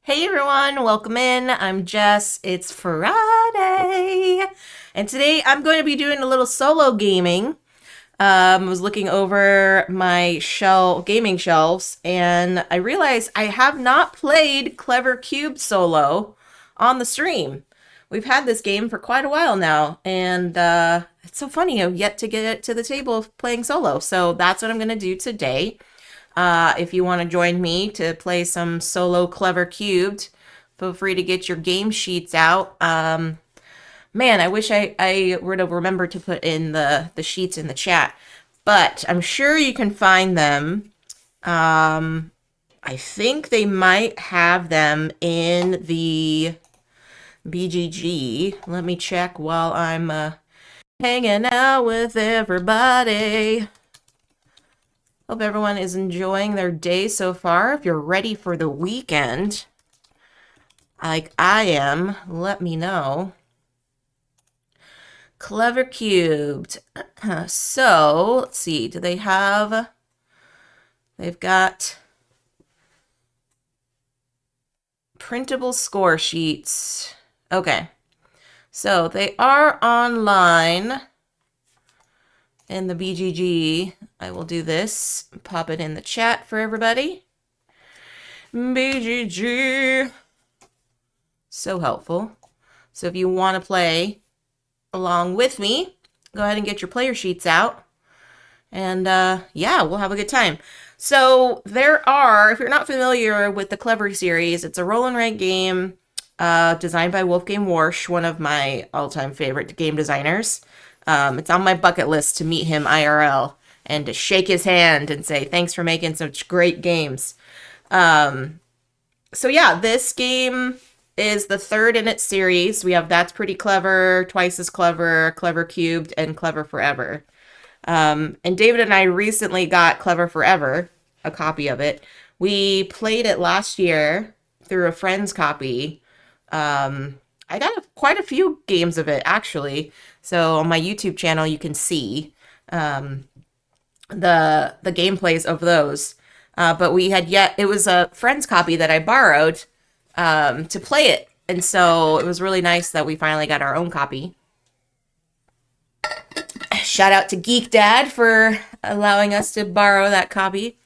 Hey everyone, welcome in. I'm Jess. It's Friday. And today I'm going to be doing a little solo gaming. I was looking over my gaming shelves and I realized I have not played Clever Cube solo on the stream. We've had this game for quite a while now, and it's so funny. I've yet to get it to the table of playing solo. So that's what I'm going to do today. If you want to join me to play some solo Clever Cubed, feel free to get your game sheets out. Man, I wish I would have remembered to put in the sheets in the chat, but I'm sure you can find them. I think they might have them in the BGG. Let me check while I'm hanging out with everybody. Hope everyone is enjoying their day so far. If you're ready for the weekend, like I am, let me know. Clever Cubed. So, let's see. Do they have... They've got printable score sheets. Okay. So, they are online in the BGG. I will do this. Pop it in the chat for everybody. BGG. So helpful. So if you want to play along with me, go ahead and get your player sheets out. And yeah, we'll have a good time. So there are, if you're not familiar with the Clever series, it's a roll and write game designed by Wolfgang Warsch, one of my all-time favorite game designers. It's on my bucket list to meet him IRL and to shake his hand and say, thanks for making such great games. So yeah, this game is the third in its series. We have That's Pretty Clever, Twice as Clever, Clever Cubed, and Clever Forever. And David and I recently got Clever Forever, a copy of it. We played it last year through a friend's copy. I got quite a few games of it, actually. So on my YouTube channel, you can see the gameplays of those. But it was a friend's copy that I borrowed to play it. And so it was really nice that we finally got our own copy. Shout out to Geek Dad for allowing us to borrow that copy.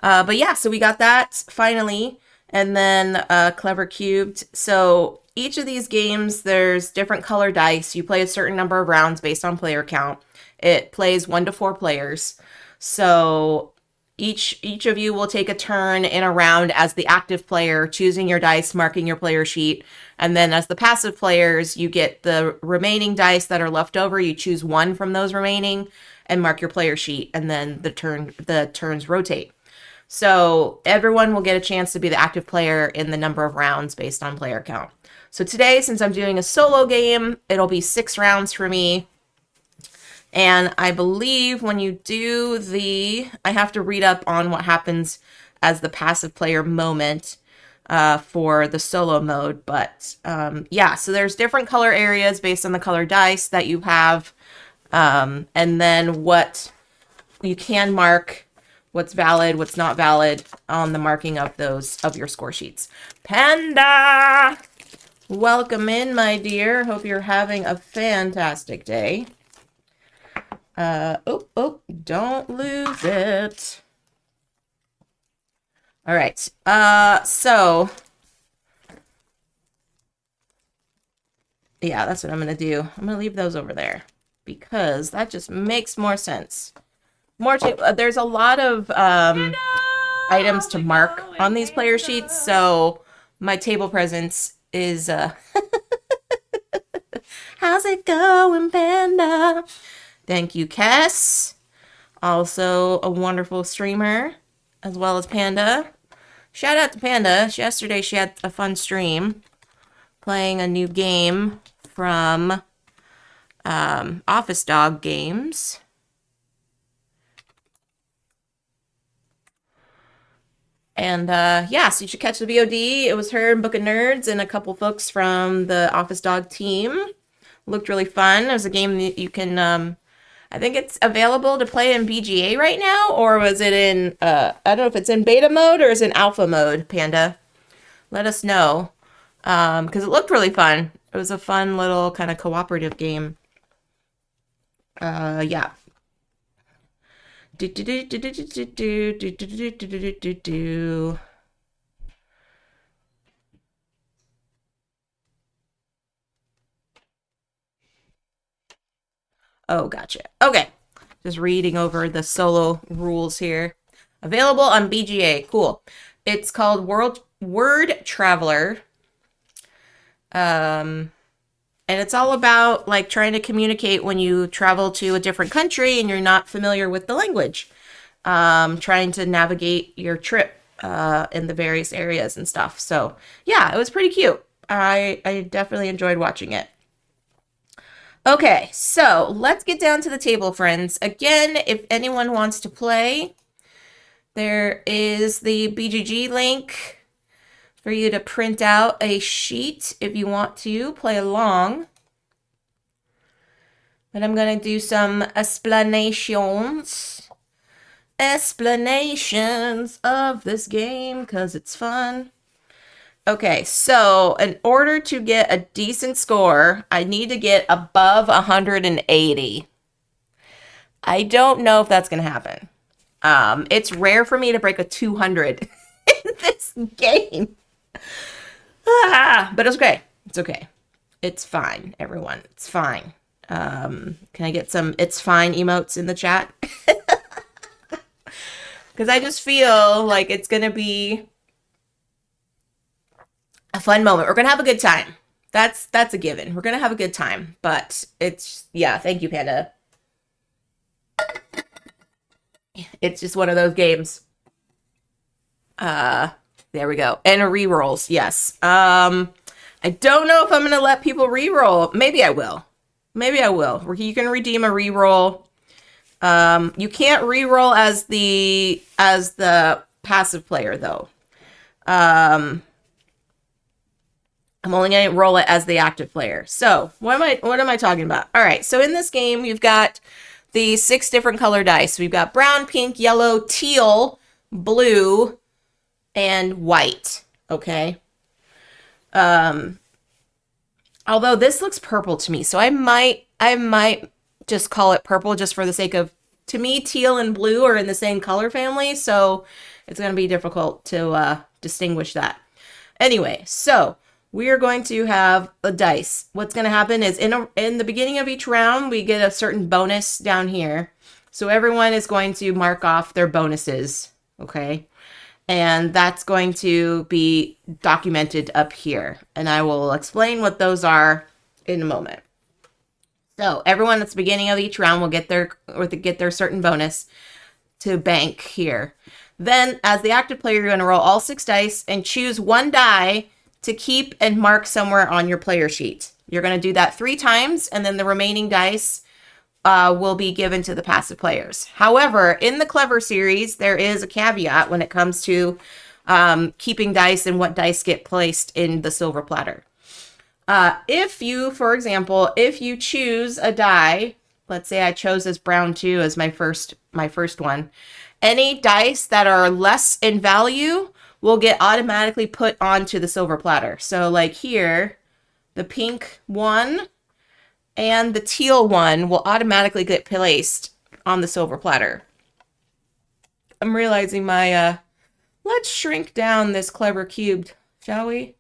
But yeah, so we got that finally. And then Clever Cubed. So each of these games, there's different color dice. You play a certain number of rounds based on player count. It plays 1 to 4 players. So each of you will take a turn in a round as the active player, choosing your dice, marking your player sheet. And then as the passive players, you get the remaining dice that are left over. You choose one from those remaining and mark your player sheet. And then the turns rotate. So everyone will get a chance to be the active player in the number of rounds based on player count. So today, since I'm doing a solo game, it'll be 6 rounds for me. And I believe when you do I have to read up on what happens as the passive player moment for the solo mode. But yeah, so there's different color areas based on the color dice that you have. And then what you can mark, what's valid, what's not valid on the marking of your score sheets. Panda! Welcome in, my dear. Hope you're having a fantastic day. Don't lose it. All right. So yeah, that's what I'm going to do. I'm going to leave those over there because that just makes more sense. There's a lot of items to mark on these player sheets, so my table presence is how's it going, Panda? Thank you, Kess. Also a wonderful streamer, as well as Panda. Shout out to Panda. Yesterday she had a fun stream playing a new game from Office Dog Games. And yeah, so you should catch the VOD. It was her and Book of Nerds and a couple folks from the Office Dog team. Looked really fun. It was a game that you can I think it's available to play in BGA right now, or was it in, I don't know if it's in beta mode or is it in alpha mode, Panda. let us know. Because it looked really fun. It was a fun little kind of cooperative game. Yeah. Oh, gotcha. Okay. Just reading over the solo rules here. Available on BGA. Cool. It's called Word Traveler. And it's all about like trying to communicate when you travel to a different country and you're not familiar with the language. Trying to navigate your trip in the various areas and stuff. So yeah, it was pretty cute. I definitely enjoyed watching it. Okay, so let's get down to the table, friends. Again, if anyone wants to play, there is the BGG link for you to print out a sheet if you want to play along. But I'm going to do some explanations of this game because it's fun. Okay, so in order to get a decent score, I need to get above 180. I don't know if that's going to happen. It's rare for me to break a 200 in this game. But it's okay. It's okay. It's fine, everyone. It's fine. Can I get some "it's fine" emotes in the chat? Because I just feel like it's going to be a fun moment. We're going to have a good time. That's a given. We're going to have a good time. But it's, yeah, thank you, Panda. It's just one of those games. There we go. And rerolls, yes. I don't know if I'm going to let people reroll. Maybe I will. Maybe I will. You can redeem a reroll. You can't reroll as the passive player though. I'm only going to roll it as the active player. So what am I talking about? All right. So in this game, you've got the 6 different color dice. We've got brown, pink, yellow, teal, blue, and white. Okay. Although this looks purple to me, so I might just call it purple just for the sake of, to me, teal and blue are in the same color family, so it's going to be difficult to distinguish that. Anyway, so we are going to have a dice. What's going to happen is in the beginning of each round, we get a certain bonus down here. So everyone is going to mark off their bonuses, okay? And that's going to be documented up here. And I will explain what those are in a moment. So everyone at the beginning of each round will get their certain bonus to bank here. Then as the active player, you're going to roll all 6 dice and choose 1 die to keep and mark somewhere on your player sheet. You're going to do that 3 times, and then the remaining dice will be given to the passive players. However, in the Clever series, there is a caveat when it comes to keeping dice and what dice get placed in the silver platter. If you, for example, if you choose a die, let's say I chose this brown 2 as my first one, any dice that are less in value will get automatically put onto the silver platter. So like here, the pink 1 and the teal 1 will automatically get placed on the silver platter. I'm realizing my, let's shrink down this Clever cube, shall we?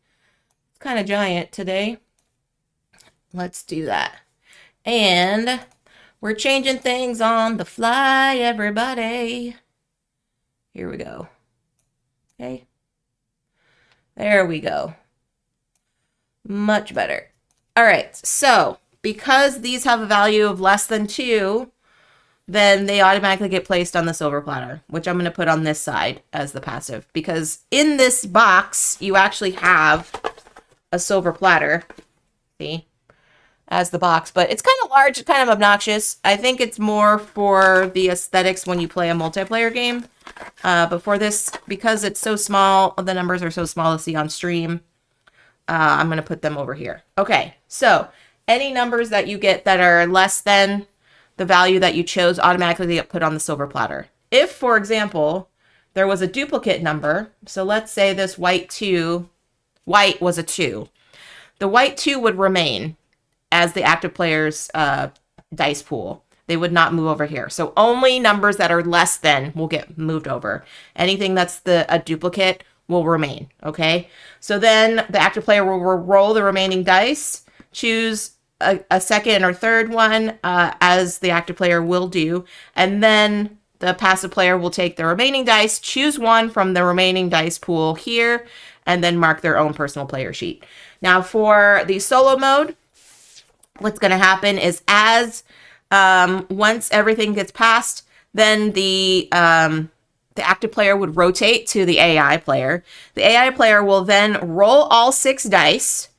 It's kind of giant today. Let's do that. And we're changing things on the fly, everybody. Here we go. Okay. There we go. Much better. All right, so because these have a value of less than 2, then they automatically get placed on the silver platter, which I'm going to put on this side as the passive, because in this box, you actually have a silver platter, see, as the box, but it's kind of large, it's kind of obnoxious. I think it's more for the aesthetics when you play a multiplayer game. But for this, because it's so small, the numbers are so small to see on stream, I'm going to put them over here. Okay, so any numbers that you get that are less than the value that you chose automatically get put on the silver platter. If, for example, there was a duplicate number, so let's say this white 2 white was a 2. The white 2 would remain as the active player's dice pool. They would not move over here. So only numbers that are less than will get moved over. Anything that's a duplicate will remain, okay? So then the active player will roll the remaining dice, choose a second or third one, as the active player will do, and then the passive player will take the remaining dice, choose one from the remaining dice pool here, and then mark their own personal player sheet. Now for the solo mode, what's going to happen is once everything gets passed, then the active player would rotate to the AI player. The AI player will then roll all 6 dice,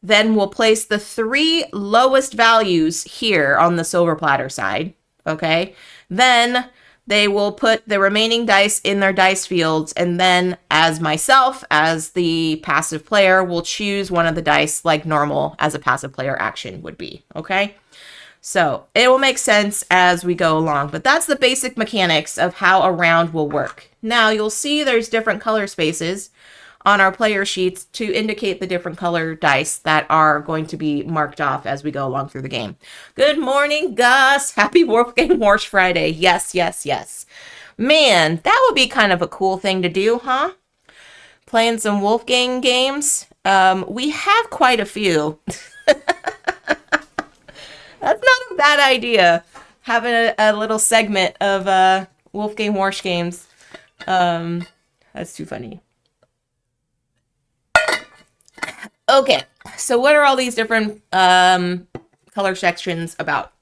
then we'll place the 3 lowest values here on the silver platter side, okay? Then they will put the remaining dice in their dice fields, and then as myself, as the passive player, will choose one of the dice like normal as a passive player action would be, okay? So it will make sense as we go along, but that's the basic mechanics of how a round will work. Now you'll see there's different color spaces on our player sheets to indicate the different color dice that are going to be marked off as we go along through the game. Good morning, Gus. Happy Wolfgang Warsh Friday. Yes, yes, yes. Man, that would be kind of a cool thing to do, huh? Playing some Wolfgang games. We have quite a few. That's not a bad idea. Having a little segment of Wolfgang Warsh games. That's too funny. Okay, so what are all these different color sections about?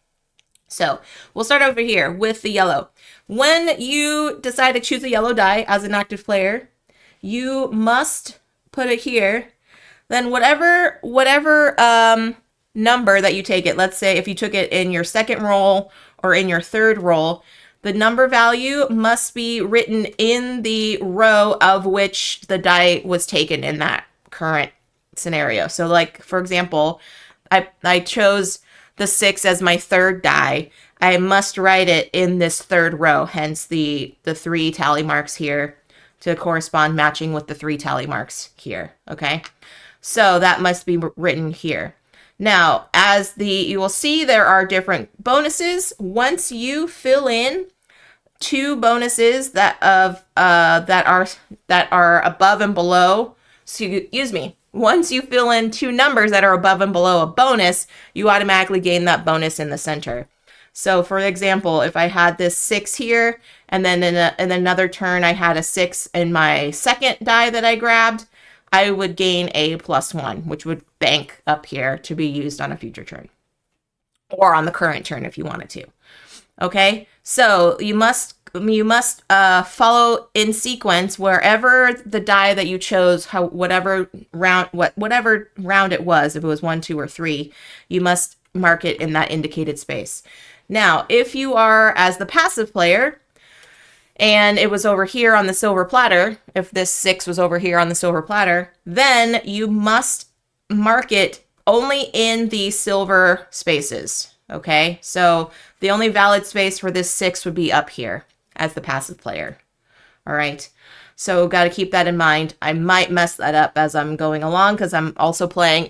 So we'll start over here with the yellow. When you decide to choose a yellow die as an active player, you must put it here. Then whatever number that you take it, let's say if you took it in your second roll or in your third roll, the number value must be written in the row of which the die was taken in that current scenario. So like, for example, I chose the 6 as my third die. I must write it in this third row, hence the 3 tally marks here to correspond matching with the 3 tally marks here, okay? So that must be written here. Now, you will see there are different bonuses. Once you fill in 2 bonuses that are above and below, once you fill in 2 numbers that are above and below a bonus, you automatically gain that bonus in the center. So for example, if I had this 6 here, and then in another turn I had a 6 in my second die that I grabbed, I would gain a +1, which would bank up here to be used on a future turn. Or on the current turn if you wanted to. Okay, so you must follow in sequence wherever the die that you chose, whatever round it was, if it was 1, 2, or 3, you must mark it in that indicated space. Now, if you are as the passive player, and it was over here on the silver platter, if this 6 was over here on the silver platter, then you must mark it only in the silver spaces, okay? So the only valid space for this 6 would be up here as the passive player, all right? So got to keep that in mind. I might mess that up as I'm going along because I'm also playing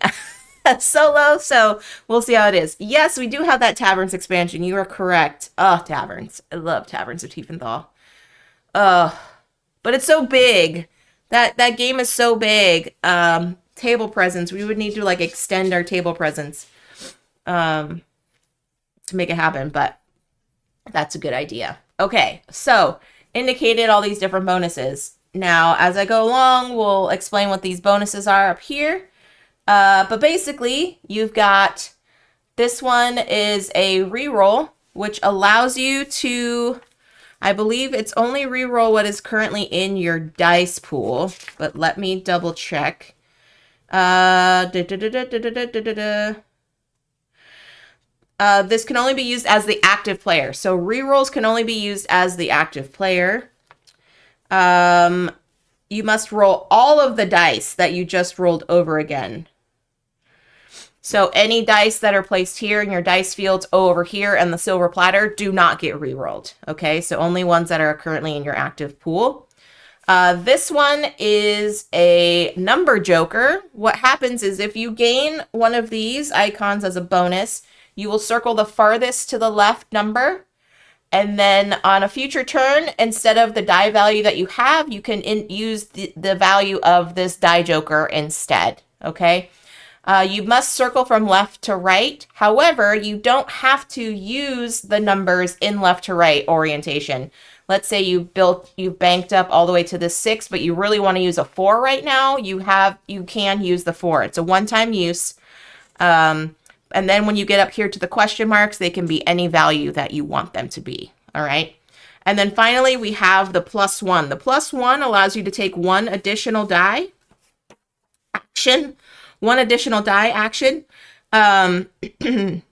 solo, so we'll see how it is. Yes, we do have that Taverns expansion. You are correct. Oh, Taverns. I love Taverns of Tiefenthal. But it's so big. That game is so big. Table presence. We would need to like extend our table presence to make it happen, but that's a good idea. Okay, so indicated all these different bonuses. Now, as I go along, we'll explain what these bonuses are up here. But basically, you've got this one is a reroll, which allows you to, I believe it's only reroll what is currently in your dice pool, but let me double check. This can only be used as the active player. So rerolls can only be used as the active player. You must roll all of the dice that you just rolled over again. So any dice that are placed here in your dice fields over here and the silver platter do not get re-rolled. Okay, so only ones that are currently in your active pool. This one is a number joker. What happens is if you gain one of these icons as a bonus, you will circle the farthest to the left number. And then on a future turn, instead of the die value that you have, you can use the value of this die joker instead, okay? You must circle from left to right. However, you don't have to use the numbers in left to right orientation. Let's say you've banked up all the way to the 6, but you really want to use a 4 right now. You can use the 4. It's a one-time use. And then when you get up here to the question marks, they can be any value that you want them to be, all right? And then finally, we have the +1. The +1 allows you to take one additional die action.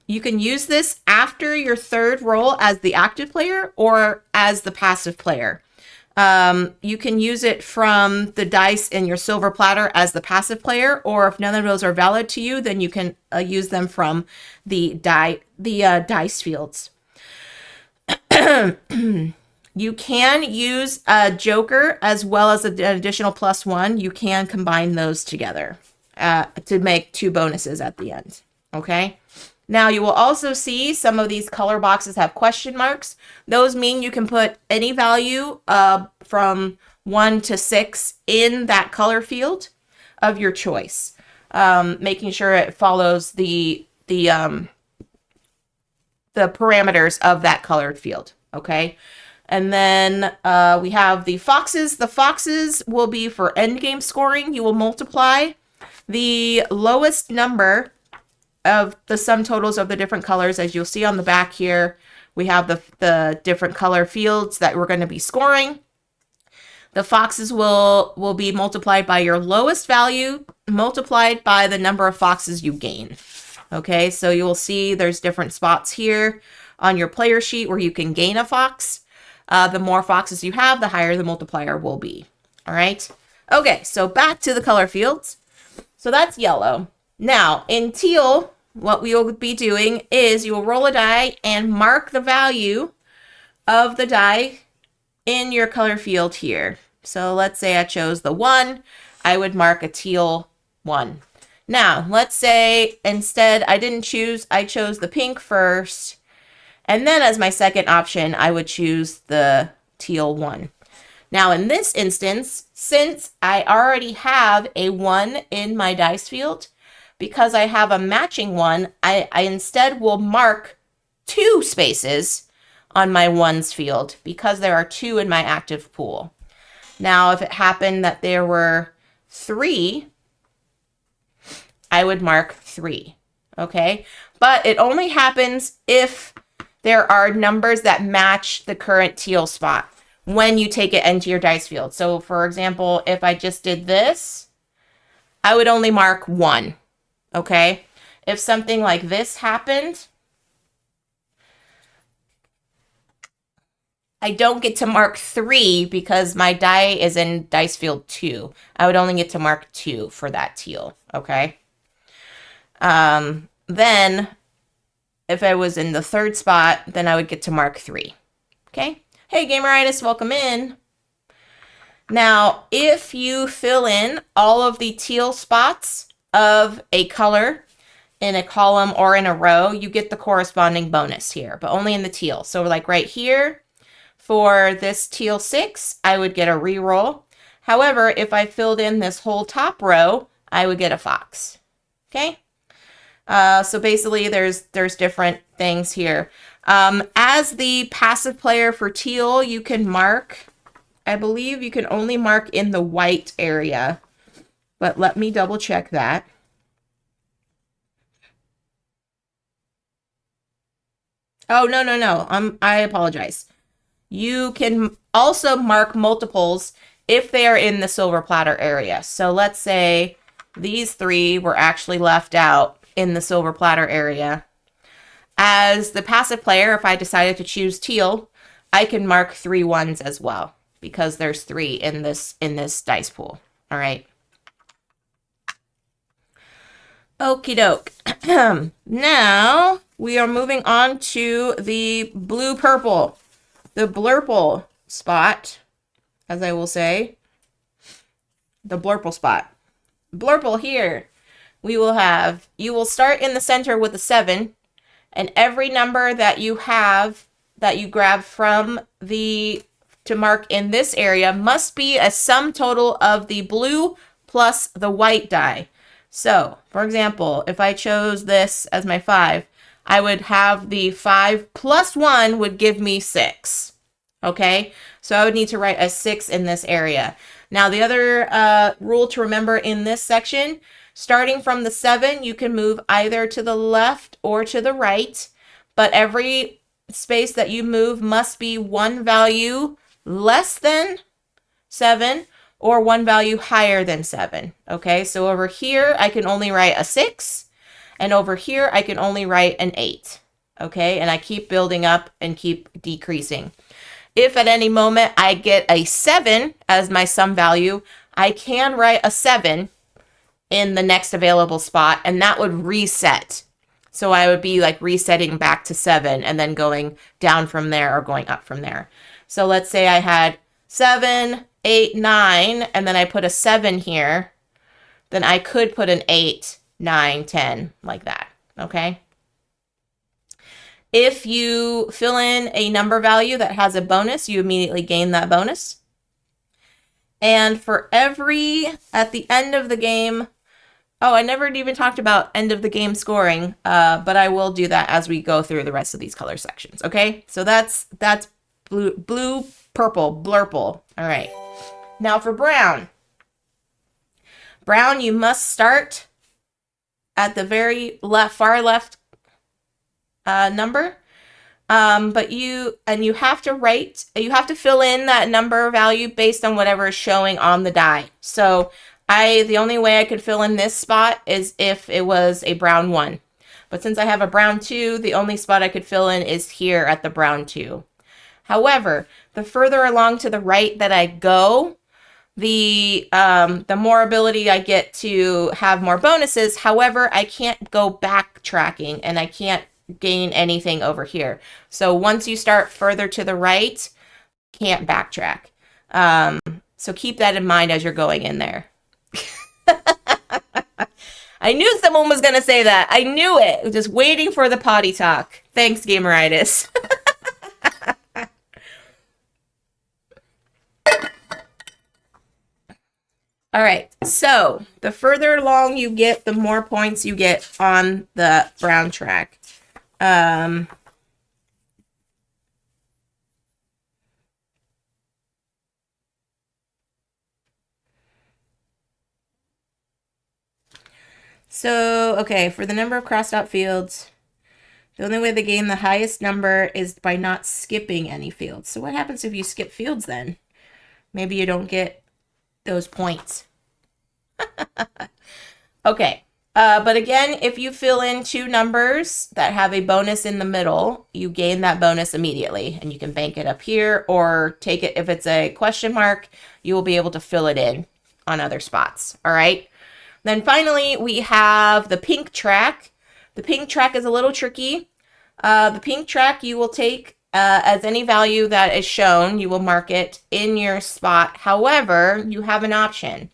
You can use this after your third roll as the active player or as the passive player. You can use it from the dice in your silver platter as the passive player, or if none of those are valid to you, then you can use them from the dice fields. You can use a joker as well as an additional +1. You can combine those together to make 2 bonuses at the end. Okay. Now you will also see some of these color boxes have question marks. Those mean you can put any value from 1 to 6 in that color field of your choice, making sure it follows the parameters of that colored field. Okay. And then we have the foxes. The foxes will be for endgame scoring. You will multiply the lowest number of the sum totals of the different colors. As you'll see on the back here, we have the different color fields that we're going to be scoring. The foxes will be multiplied by your lowest value multiplied by the number of foxes you gain. Okay, so you will see there's different spots here on your player sheet where you can gain a fox. The more foxes you have, the higher the multiplier will be. All right. Okay, so back to the color fields. So that's yellow. Now, in teal, what we will be doing is you will roll a die and mark the value of the die in your color field here. So let's say I chose the 1. I would mark a teal 1. Now, let's say instead I chose the pink first. And then as my second option, I would choose the teal 1. Now, in this instance, since I already have a 1 in my dice field, because I have a matching 1, I instead will mark 2 spaces on my 1s field because there are 2 in my active pool. Now, if it happened that there were 3, I would mark 3, okay? But it only happens if there are numbers that match the current teal spot when you take it into your dice field. So, for example, if I just did this, I would only mark 1. Okay, if something like this happened, I don't get to mark 3 because my die is in dice field 2. I would only get to mark 2 for that teal. Okay. Then if I was in the third spot, then I would get to mark 3. Okay. Hey, Gameritis, welcome in. Now, if you fill in all of the teal spots of a color in a column or in a row, you get the corresponding bonus here, but only in the teal. So like right here, for this teal 6, I would get a reroll. However, if I filled in this whole top row, I would get a fox. Okay. So basically there's different things here. As the passive player for teal, you can mark, I believe you can only mark in the white area, but let me double check that. Oh, no. I apologize. You can also mark multiples if they are in the silver platter area. So let's say these 3 were actually left out in the silver platter area. As the passive player, if I decided to choose teal, I can mark 3 1s as well because there's 3 in this dice pool. All right. Okie doke. Now we are moving on to the blue purple, the blurple spot, as I will say. the blurple spot. Blurple here, we will have, you will start in the center with a 7, and every number that you have that you grab from the to mark in this area must be a sum total of the blue plus the white die. So, for example, if I chose this as my 5, I would have the 5 plus 1 would give me 6. Okay, so I would need to write a 6 in this area. Now, the other rule to remember in this section, starting from the 7, you can move either to the left or to the right, but every space that you move must be one value less than 7 or one value higher than 7. Okay, so over here, I can only write a 6, and over here, I can only write an 8. Okay, and I keep building up and keep decreasing. If at any moment I get a 7 as my sum value, I can write a 7 in the next available spot, and that would reset. So I would be like resetting back to 7 and then going down from there or going up from there. So let's say I had 7, 8, 9, and then I put a 7 here, then I could put an 8, 9, 10, like that, okay? If you fill in a number value that has a bonus, you immediately gain that bonus. And for every, at the end of the game, oh, I never even talked about end of the game scoring, but I will do that as we go through the rest of these color sections, okay? So that's blue, purple, blurple. All right. Now for brown. Brown, you must start at the very left, far left number. But you have to fill in that number value based on whatever is showing on the die. So the only way I could fill in this spot is if it was a brown 1. But since I have a brown 2, the only spot I could fill in is here at the brown 2. However, the further along to the right that I go, the more ability I get to have more bonuses. However, I can't go backtracking and I can't gain anything over here. So once you start further to the right, can't backtrack. So keep that in mind as you're going in there. I knew someone was going to say that. I knew it. Just waiting for the potty talk. Thanks, Gameritis. All right, so the further along you get, the more points you get on the brown track. So, okay, for the number of crossed out fields, the only way to gain the highest number is by not skipping any fields. So what happens if you skip fields then? Maybe you don't get those points. Okay, but again, if you fill in 2 numbers that have a bonus in the middle, you gain that bonus immediately, and you can bank it up here or take it. If it's a question mark, you will be able to fill it in on other spots. All right. Then finally, we have the pink track. The pink track is a little tricky. The pink track you will take as any value that is shown. You will mark it in your spot. However, you have an option.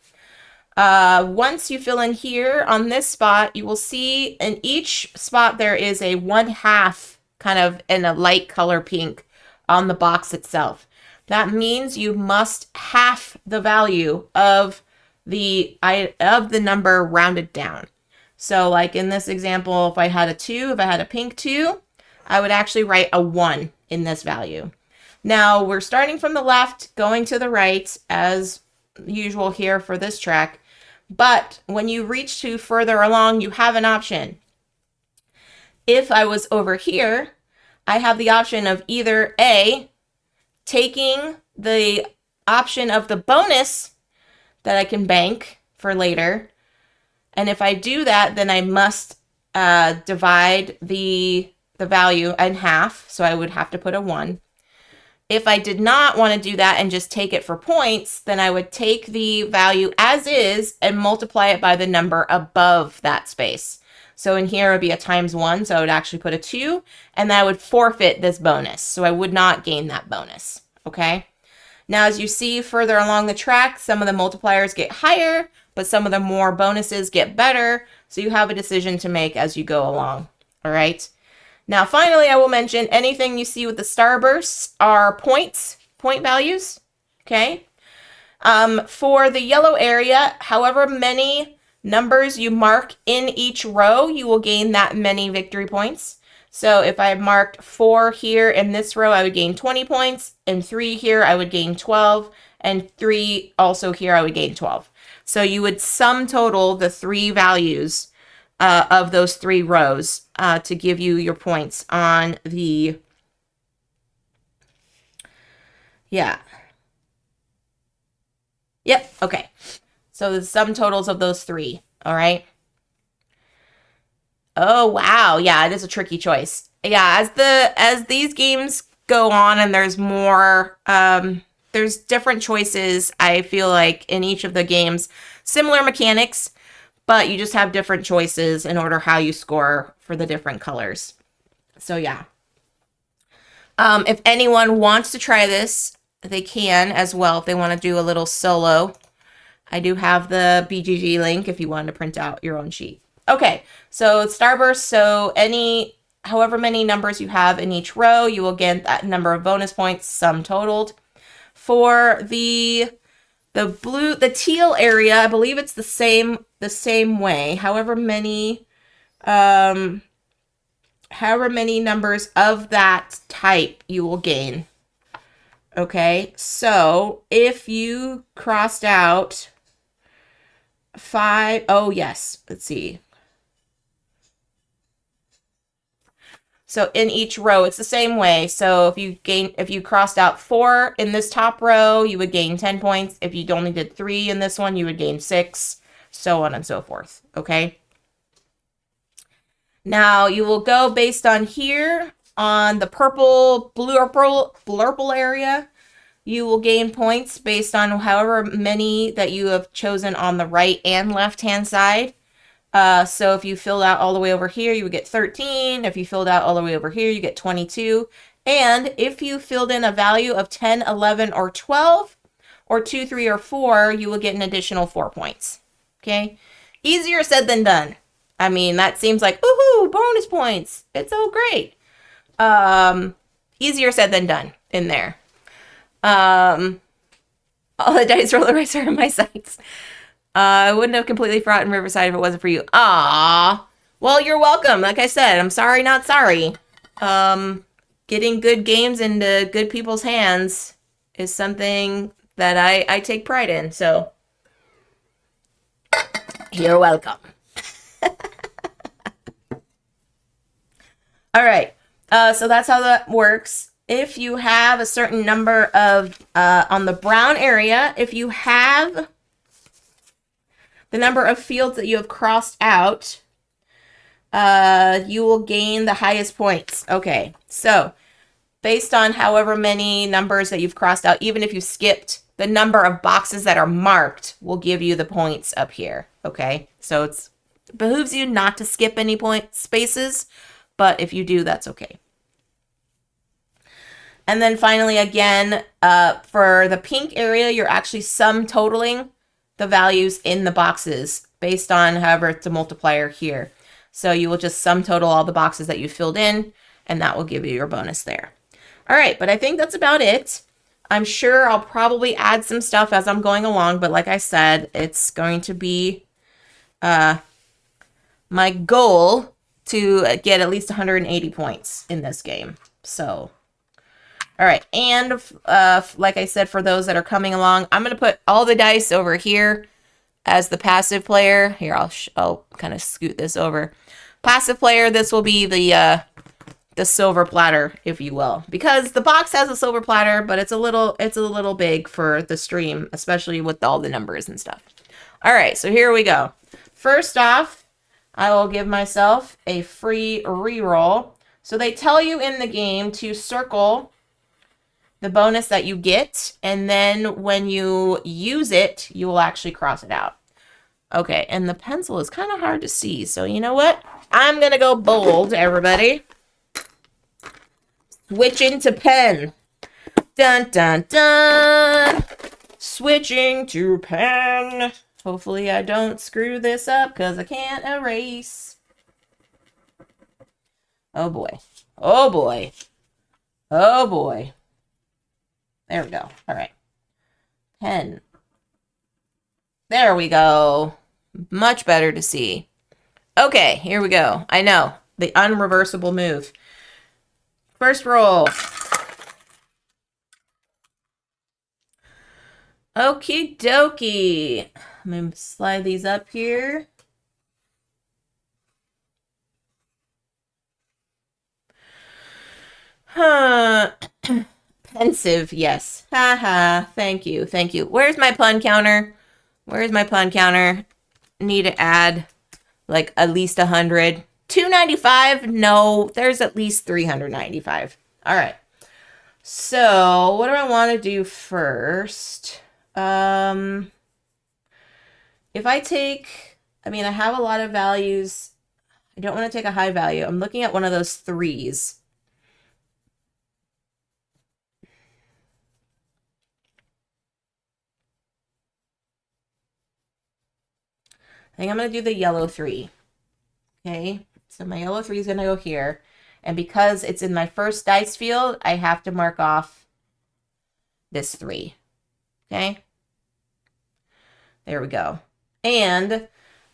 Once you fill in here on this spot, you will see in each spot there is a 1/2 kind of in a light color pink on the box itself. That means you must half the value of the number rounded down. So like in this example, if I had a 2, if I had a pink 2, I would actually write a 1 in this value. Now we're starting from the left, going to the right as usual here for this track. But when you reach to further along, you have an option. If I was over here, I have the option of either A, taking the option of the bonus that I can bank for later. And if I do that, then I must divide the value in half. So I would have to put a 1. If I did not want to do that and just take it for points, then I would take the value as is and multiply it by the number above that space. So in here it would be a times 1, so I would actually put a 2, and then I would forfeit this bonus. So I would not gain that bonus, okay? Now, as you see further along the track, some of the multipliers get higher, but some of the more bonuses get better. So you have a decision to make as you go along. All right. Now, finally, I will mention anything you see with the starbursts are points, point values. Okay. For the yellow area, however many numbers you mark in each row, you will gain that many victory points. So if I marked 4 here in this row, I would gain 20 points, and 3 here, I would gain 12, and 3 also here, I would gain 12. So you would sum total the 3 values of those 3 rows to give you your points on the, yeah. Yep, okay. So the sum totals of those 3, all right? Oh, wow. Yeah, it is a tricky choice. Yeah, as these games go on and there's more, there's different choices, I feel like, in each of the games. Similar mechanics, but you just have different choices in order how you score for the different colors. So, yeah. If anyone wants to try this, they can as well if they want to do a little solo. I do have the BGG link if you want to print out your own sheet. Okay, so starburst, so however many numbers you have in each row, you will get that number of bonus points, sum totaled. For the teal area, I believe it's the same way. However many numbers of that type you will gain. Okay, so if you crossed out 5, oh yes, let's see. So in each row, it's the same way. So if you crossed out 4 in this top row, you would gain 10 points. If you only did 3 in this one, you would gain 6, so on and so forth. Okay. Now you will go based on here on the purple blurple area. You will gain points based on however many that you have chosen on the right and left hand side. So if you filled out all the way over here, you would get 13. If you filled out all the way over here, you get 22. And if you filled in a value of 10, 11, or 12, or 2, 3, or 4, you will get an additional 4 points. Okay? Easier said than done. I mean, that seems like, woohoo, bonus points. It's so great. Easier said than done in there. All the dice roller race are in my sights. I wouldn't have completely forgotten Riverside if it wasn't for you. Ah, well, you're welcome. Like I said, I'm sorry, not sorry. Getting good games into good people's hands is something that I take pride in. So, you're welcome. All right. So that's how that works. If you have a certain number of, on the brown area, if you have the number of fields that you have crossed out, you will gain the highest points. Okay, so based on however many numbers that you've crossed out, even if you skipped, the number of boxes that are marked will give you the points up here. Okay, so it behooves you not to skip any point spaces, but if you do, that's okay. And then finally, again, for the pink area, you're actually sum totaling the values in the boxes based on however it's a multiplier here. So you will just sum total all the boxes that you filled in, and that will give you your bonus there. All right, but I think that's about it. I'm sure I'll probably add some stuff as I'm going along, but like I said, it's going to be my goal to get at least 180 points in this game. So, all right, and like I said, for those that are coming along, I'm going to put all the dice over here as the passive player. Here, I'll kind of scoot this over. Passive player, this will be the silver platter, if you will, because the box has a silver platter, but it's a little big for the stream, especially with all the numbers and stuff. All right, so here we go. First off, I will give myself a free reroll. So they tell you in the game to circle the bonus that you get, and then when you use it, you will actually cross it out. Okay, and the pencil is kind of hard to see, so you know what? I'm gonna go bold, everybody. Switch into pen. Dun, dun, dun. Switching to pen. Hopefully I don't screw this up because I can't erase. Oh boy. Oh boy. Oh boy. There we go. All right. Pen. There we go. Much better to see. Okay, here we go. I know. The unreversible move. First roll. Okie dokie. I'm going to slide these up here. Huh. Pensive, yes. Haha. Thank you. Thank you. Where's my pun counter? Where's my pun counter? Need to add like at least 100. 295? No, there's at least 395. All right. So what do I want to do first? If I take, I have a lot of values. I don't want to take a high value. I'm looking at one of those threes. I think I'm going to do the yellow 3. Okay, so my yellow 3 is going to go here. And because it's in my first dice field, I have to mark off this 3. Okay, there we go. And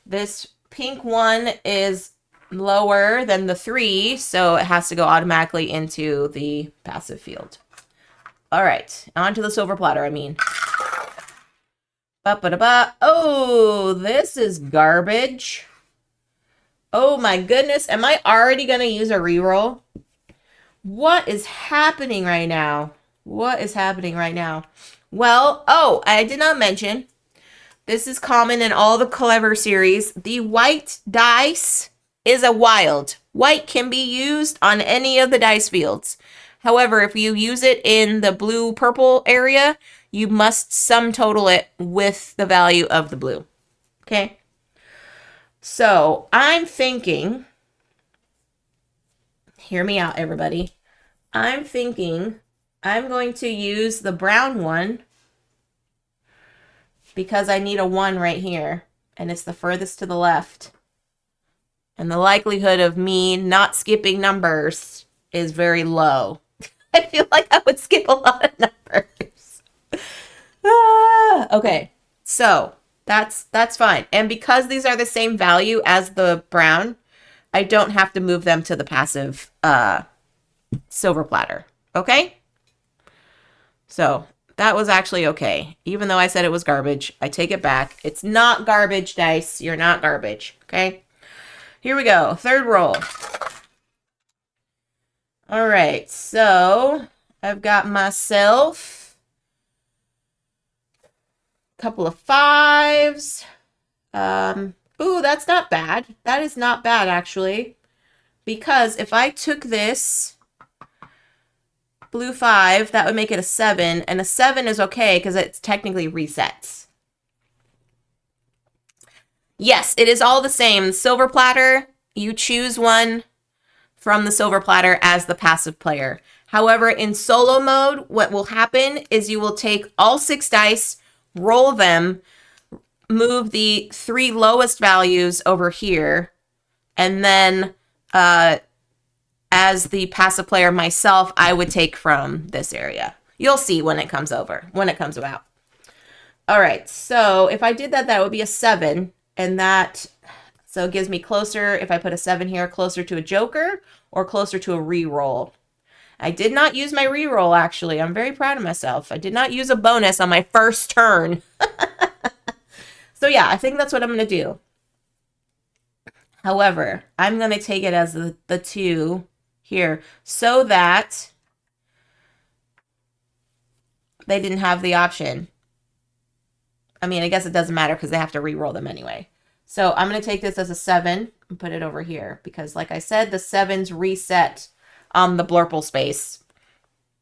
this pink one is lower than the 3, so it has to go automatically into the passive field. All right, on to the silver platter, Ba-ba-da-ba. Oh, this is garbage. Oh my goodness. Am I already going to use a reroll? What is happening right now? What is happening right now? Well, oh, I did not mention, this is common in all the Clever series. The white dice is a wild. White can be used on any of the dice fields. However, if you use it in the blue-purple area, you must sum total it with the value of the blue. Okay? So I'm thinking, hear me out, everybody. I'm thinking I'm going to use the brown one because I need a 1 right here, and it's the furthest to the left. And the likelihood of me not skipping numbers is very low. I feel like I would skip a lot of numbers. Okay, so that's fine. And because these are the same value as the brown, I don't have to move them to the passive silver platter. Okay? So that was actually okay. Even though I said it was garbage, I take it back. It's not garbage, dice. You're not garbage. Okay? Here we go. Third roll. All right. So I've got myself a couple of 5s. Ooh, that's not bad. That is not bad, actually. Because if I took this blue 5, that would make it a 7. And a 7 is okay because it's technically resets. Yes, it is all the same. Silver platter, you choose one from the silver platter as the passive player. However, in solo mode, what will happen is you will take all 6 dice, roll them, move the 3 lowest values over here, and then as the passive player myself, I would take from this area. You'll see when it comes about. All right, so if I did that, that would be a 7, and that, so it gives me closer, if I put a 7 here, closer to a joker or closer to a reroll. I did not use my reroll, actually. I'm very proud of myself. I did not use a bonus on my first turn. So yeah, I think that's what I'm going to do. However, I'm going to take it as the 2 here so that they didn't have the option. I guess it doesn't matter because they have to re-roll them anyway. So I'm going to take this as a 7 and put it over here because, like I said, the 7s reset on the blurple space.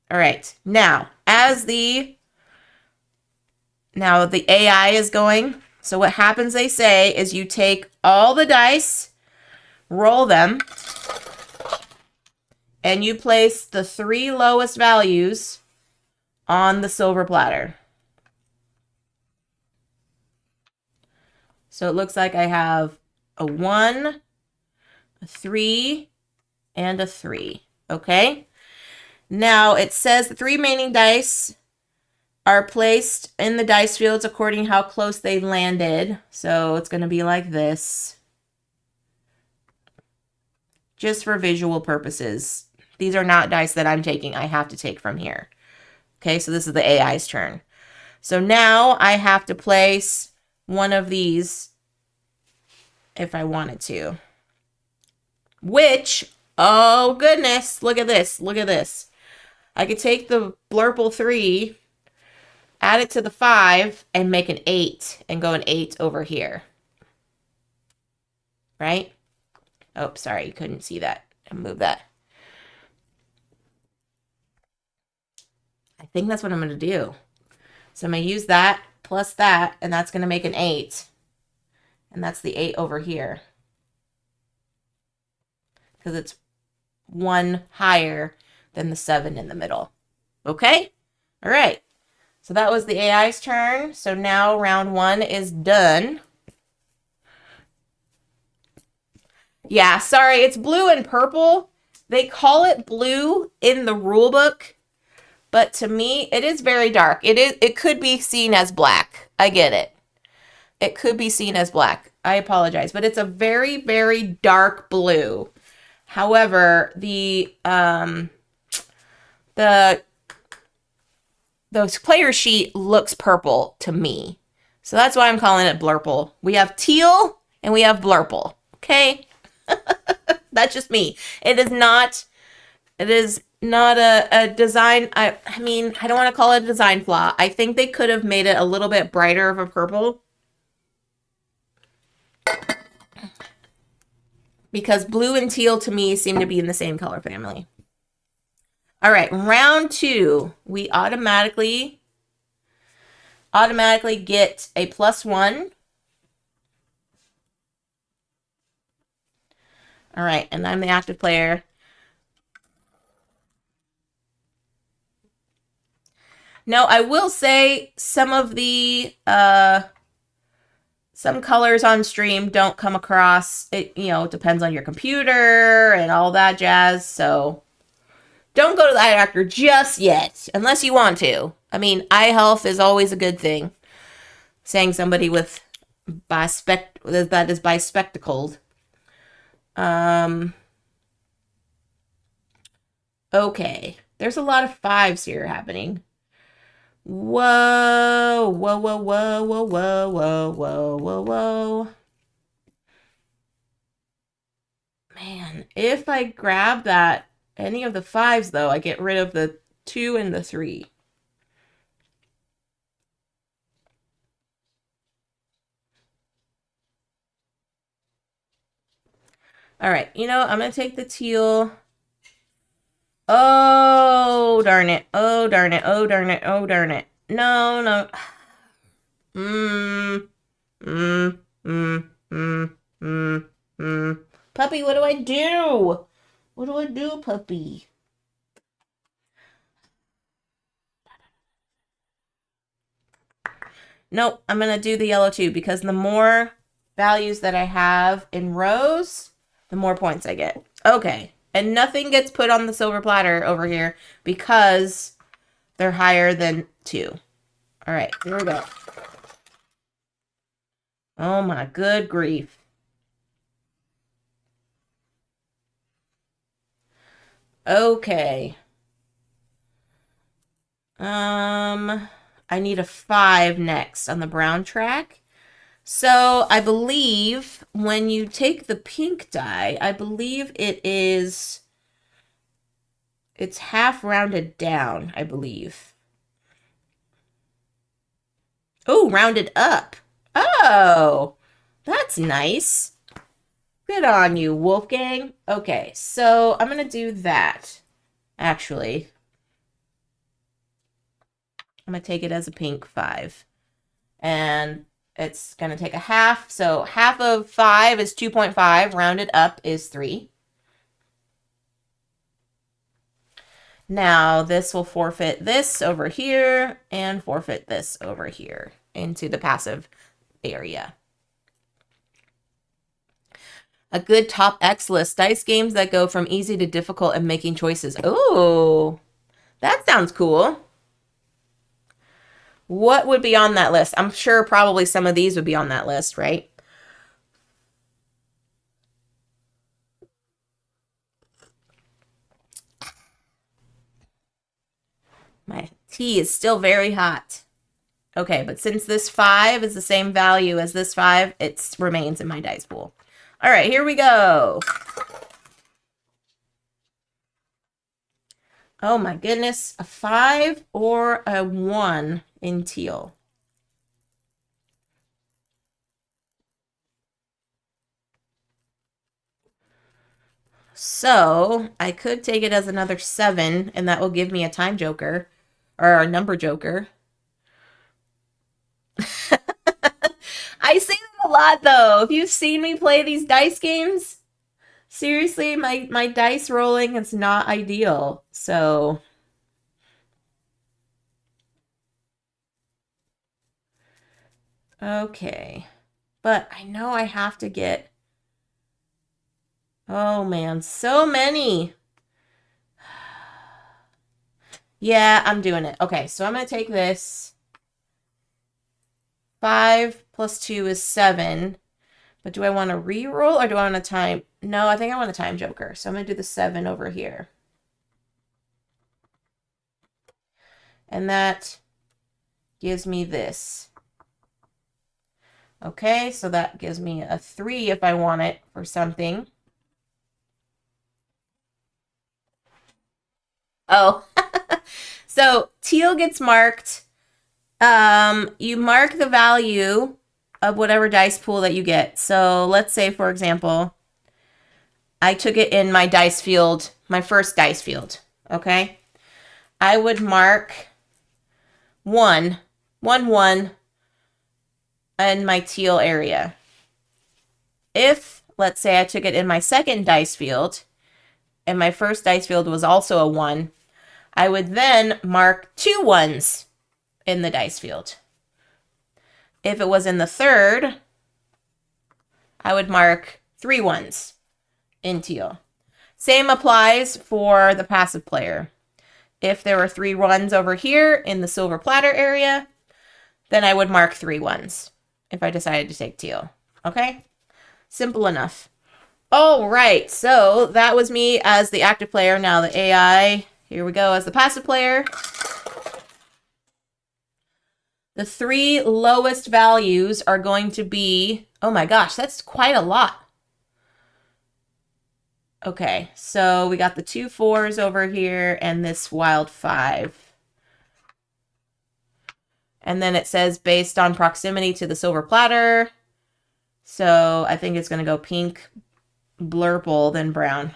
All right. Now, the AI is going. So what happens, they say, is you take all the dice, roll them, and you place the 3 lowest values on the silver platter. So it looks like I have a 1, a 3, and a 3. Okay. Now it says the 3 remaining dice are placed in the dice fields according to how close they landed. So it's going to be like this. Just for visual purposes. These are not dice that I'm taking. I have to take from here. Okay, so this is the AI's turn. So now I have to place one of these if I wanted to. Which, oh goodness, look at this. Look at this. I could take the Blurple 3, add it to the 5, and make an 8, and go an 8 over here. Right? Oh, sorry, you couldn't see that. I'll move that. I think that's what I'm going to do. So I'm going to use that plus that, and that's going to make an 8. And that's the 8 over here. Because it's 1 higher than the 7 in the middle. Okay? All right. So that was the AI's turn. So now round 1 is done. Yeah, sorry, it's blue and purple. They call it blue in the rule book, but to me, it is very dark. It could be seen as black. I get it. It could be seen as black. I apologize, but it's a very, very dark blue. However, the player sheet looks purple to me. So that's why I'm calling it blurple. We have teal and we have blurple. Okay? That's just me. It is not a design. I mean, I don't want to call it a design flaw. I think they could have made it a little bit brighter of a purple. Because blue and teal to me seem to be in the same color family. All right, round 2, we automatically get a +1. All right, and I'm the active player. Now, I will say some of the some colors on stream don't come across. It, you know, it depends on your computer and all that jazz. So don't go to the eye doctor just yet, unless you want to. I mean, eye health is always a good thing. Saying somebody that is bispectacled. Okay. There's a lot of 5s here happening. Whoa, whoa, whoa, whoa, whoa, whoa, whoa, whoa, whoa, whoa. Man, if I grab any of the 5s, though, I get rid of the 2 and the 3. All right, you know, I'm going to take the teal. Oh, darn it. Oh, darn it. Oh, darn it. Oh, darn it. No, no. Puppy, what do I do? What do I do, puppy? Nope, I'm going to do the yellow too, because the more values that I have in rows, the more points I get. Okay, and nothing gets put on the silver platter over here because they're higher than 2. All right, here we go. Oh my good grief. Okay. I need a 5 next on the brown track. So I believe when you take the pink die, I believe it's half rounded down, I believe. Oh, rounded up. Oh, that's nice. Good on you, Wolfgang. Okay, so I'm going to do that, actually. I'm going to take it as a pink 5. And it's going to take a half. So half of 5 is 2.5. Rounded up is 3. Now this will forfeit this over here and forfeit this over here into the passive area. A good top X list. Dice games that go from easy to difficult and making choices. Oh, that sounds cool. What would be on that list? I'm sure probably some of these would be on that list, right? My tea is still very hot. Okay, but since this 5 is the same value as this 5, it remains in my dice pool. All right, here we go. Oh my goodness, a 5 or a 1 in teal. So I could take it as another 7, and that will give me a time joker, or a number joker. I say that a lot, though. If you've seen me play these dice games, seriously, my dice rolling is not ideal. So okay. But I know I have to get... Oh, man. So many. Yeah, I'm doing it. Okay, so I'm going to take this. 5 plus 2 is 7. But do I want to re-roll or do I want to time? No, I think I want a time joker. So I'm going to do the 7 over here. And that gives me this. Okay, so that gives me a 3 if I want it for something. Oh, so teal gets marked. You mark the value of whatever dice pool that you get. So let's say, for example, I took it in my dice field, my first dice field. Okay, I would mark 1, 1, 1 in my teal area. If, let's say, I took it in my second dice field, and my first dice field was also a 1, I would then mark 2 1s in the dice field. If it was in the third, I would mark 3 1s in teal. Same applies for the passive player. If there were 3 1s over here in the silver platter area, then I would mark 3 1s if I decided to take teal. Okay? Simple enough. All right, so that was me as the active player. Now the AI, here we go, as the passive player. The 3 lowest values are going to be, oh my gosh, that's quite a lot. Okay, so we got the 2 4s over here and this wild 5. And then it says based on proximity to the silver platter. So I think it's going to go pink, blurple, then brown.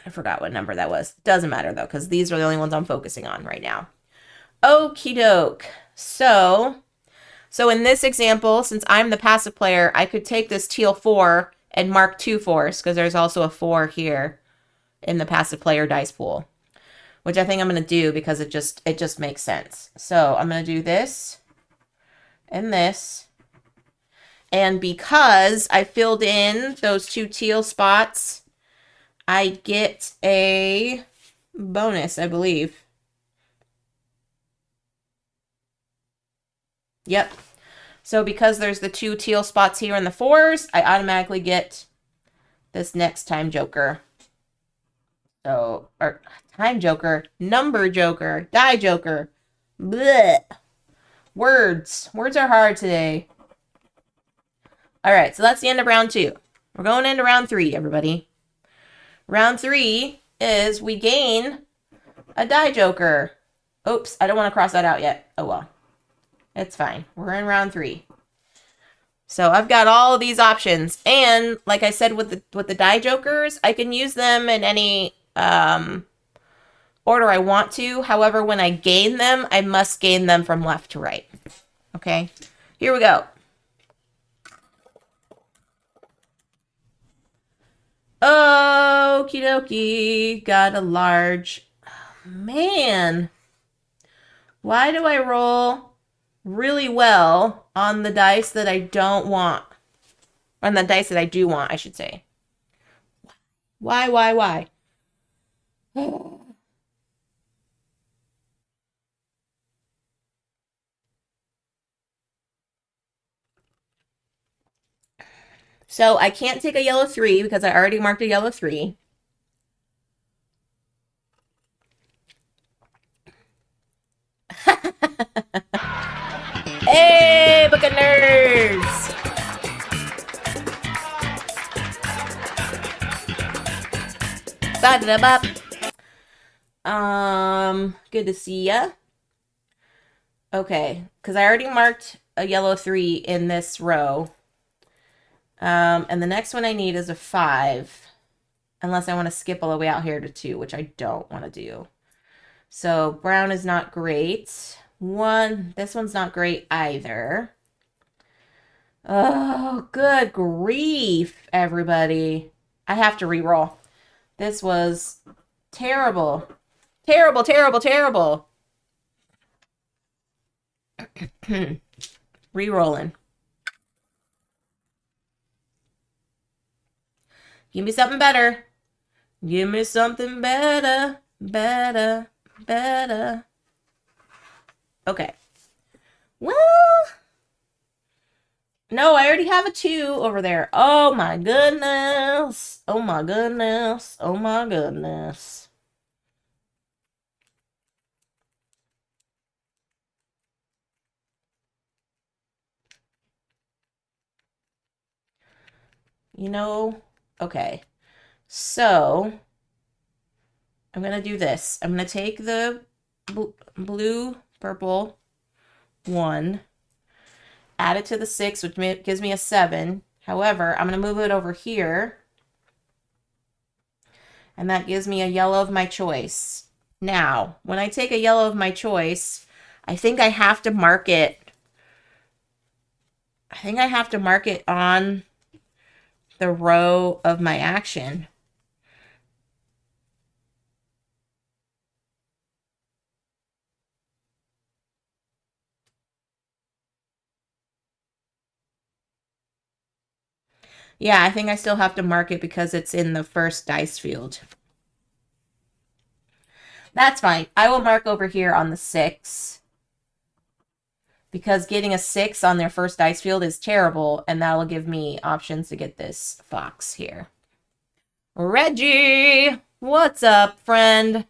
I forgot what number that was. Doesn't matter, though, because these are the only ones I'm focusing on right now. Okie doke. So in this example, since I'm the passive player, I could take this teal 4 and mark 2 4s, because there's also a 4 here in the passive player dice pool, which I think I'm going to do because it just makes sense. So I'm going to do this and this. And because I filled in those 2 teal spots, I get a bonus, I believe. Yep. So because there's the 2 teal spots here in the 4s, I automatically get this next time joker. So, or time joker, number joker, die joker. Blech. Words. Words are hard today. All right, so that's the end of round 2. We're going into round 3, everybody. Round 3 is we gain a die joker. Oops, I don't want to cross that out yet. Oh, well. It's fine. We're in round 3. So I've got all of these options. And like I said with the die jokers, I can use them in any order I want to. However, when I gain them, I must gain them from left to right. Okay? Here we go. Okie dokie. Got a large. Man. Why do I roll really well on the dice that I don't want? On the dice that I do want, I should say. Why? So I can't take a yellow 3 because I already marked a yellow 3. Hey, Buccaneers! Ba-da-da-bop. Good to see ya. Okay, because I already marked a yellow 3 in this row. And the next one I need is a 5. Unless I want to skip all the way out here to 2, which I don't want to do. So brown is not great. This one's not great either. Oh, good grief, everybody. I have to re-roll. This was terrible. Terrible. Re-rolling. Give me something better. Give me something better. Okay. Well, no, I already have a 2 over there. Oh my goodness. Oh my goodness. Oh my goodness. You know, okay. So, I'm going to do this. I'm going to take the blue, purple 1, add it to the 6, which gives me a 7. However, I'm going to move it over here, and that gives me a yellow of my choice. Now, when I take a yellow of my choice, I think I have to mark it. I think I have to mark it on the row of my action. Yeah, I think I still have to mark it because it's in the first dice field. That's fine. I will mark over here on the 6. Because getting a 6 on their first dice field is terrible, and that'll give me options to get this fox here. Reggie! What's up, friend?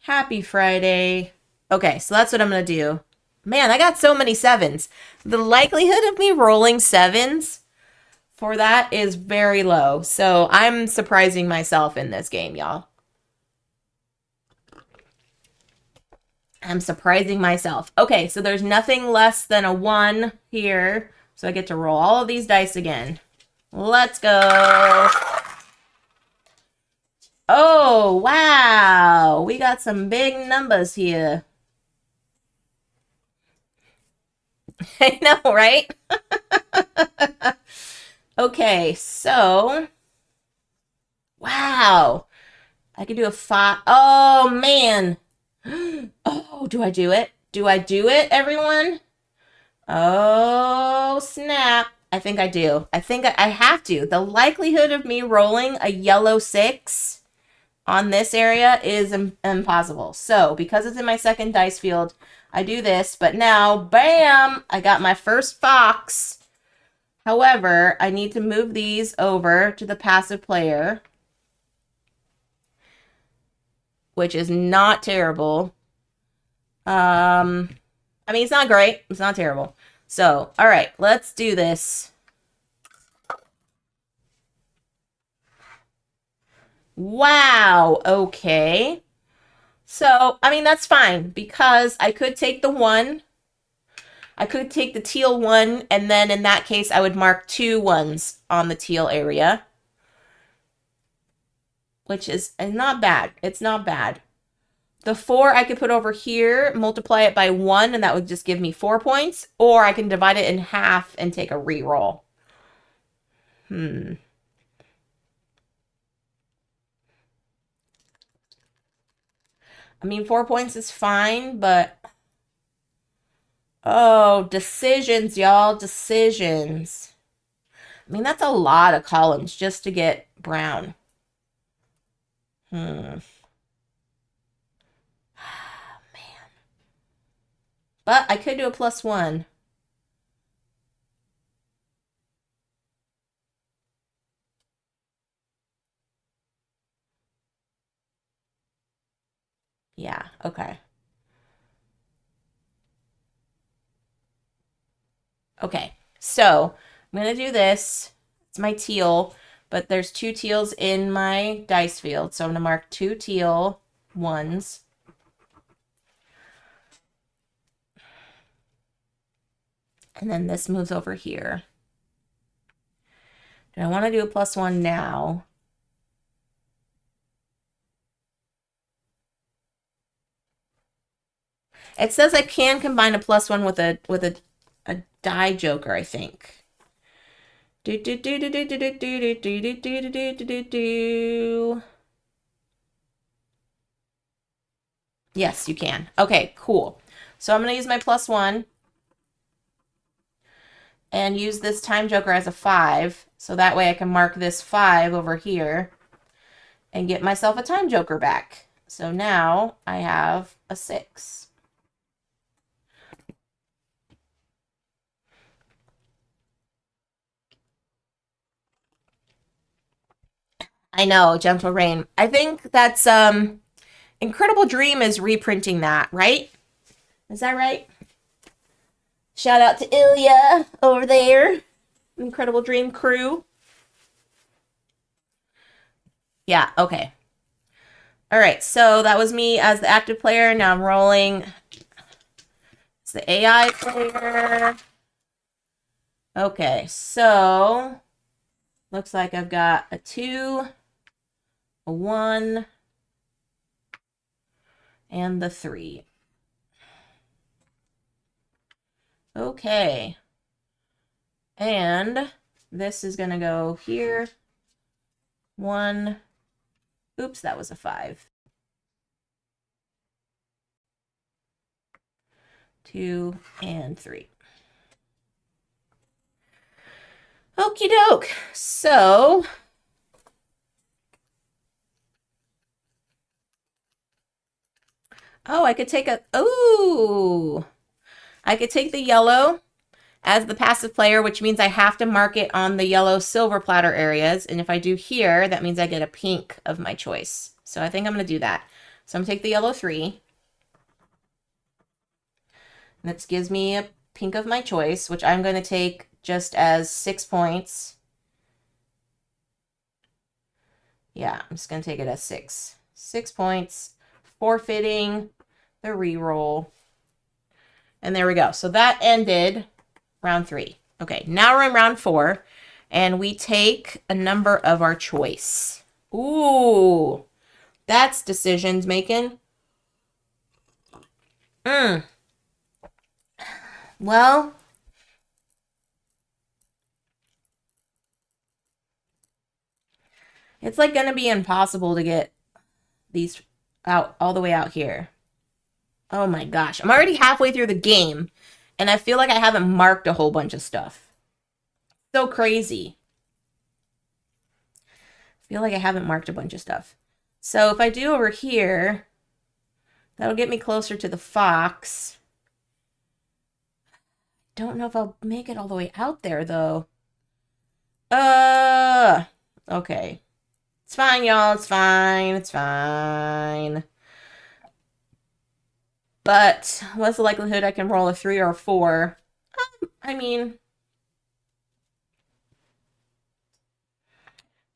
Happy Friday. Okay, so that's what I'm going to do. Man, I got so many 7s. The likelihood of me rolling 7s for that is very low. So I'm surprising myself in this game, y'all. I'm surprising myself. Okay, so there's nothing less than a 1 here. So I get to roll all of these dice again. Let's go. Oh, wow. We got some big numbers here. I know, right? Okay, so. Wow. I could do a 5. Oh, man. Oh, do I do it? Do I do it, everyone? Oh, snap. I think I do. I think I have to. The likelihood of me rolling a yellow 6 on this area is impossible. So, because it's in my second dice field, I do this. But now, bam, I got my first fox. However, I need to move these over to the passive player, which is not terrible. I mean, it's not great. It's not terrible. So, all right, let's do this. Wow. Okay. So, I mean, that's fine because I could take the 1. I could take the teal 1, and then in that case, I would mark 2 1s on the teal area, which is not bad. It's not bad. The 4 I could put over here, multiply it by 1, and that would just give me 4 points. Or I can divide it in half and take a reroll. I mean, 4 points is fine, but oh, decisions, y'all, decisions. I mean, that's a lot of columns just to get brown. Hmm. Man. But I could do a +1. Yeah, okay. Okay, so I'm going to do this. It's my teal, but there's 2 teals in my dice field. So I'm going to mark 2 teal ones. And then this moves over here. Do I want to do a +1 now? It says I can combine a +1 with a die joker, I think. Do do do do do do do do do do do do do do do. Yes, you can. Okay, cool. So I'm going to use my +1 and use this time joker as a 5. So that way I can mark this 5 over here and get myself a time joker back. So now I have a 6. I know, Gentle Rain. I think that's Incredible Dream is reprinting that, right? Is that right? Shout out to Ilya over there. Incredible Dream crew. Yeah, okay. All right, so that was me as the active player. Now I'm rolling. It's the AI player. Okay, so looks like I've got a 2, a 1, and the 3. Okay. And this is going to go here. 1. Oops, that was a 5. 2 and 3. Okie doke. So I could take I could take the yellow as the passive player, which means I have to mark it on the yellow silver platter areas. And if I do here, that means I get a pink of my choice. So I think I'm going to do that. So I'm going to take the yellow 3. And that gives me a pink of my choice, which I'm going to take just as 6 points. Yeah, I'm just going to take it as 6. 6 points, forfeiting the reroll. And there we go. So that ended round 3. Okay, now we're in round 4, and we take a number of our choice. Ooh, that's decisions making. Well, it's like going to be impossible to get these out all the way out here. Oh my gosh, I'm already halfway through the game, and I feel like I haven't marked a whole bunch of stuff. So crazy. I feel like I haven't marked a bunch of stuff. So if I do over here, that'll get me closer to the fox. Don't know if I'll make it all the way out there, though. Okay. It's fine, y'all. It's fine. It's fine. But what's the likelihood I can roll a 3 or a 4? I mean,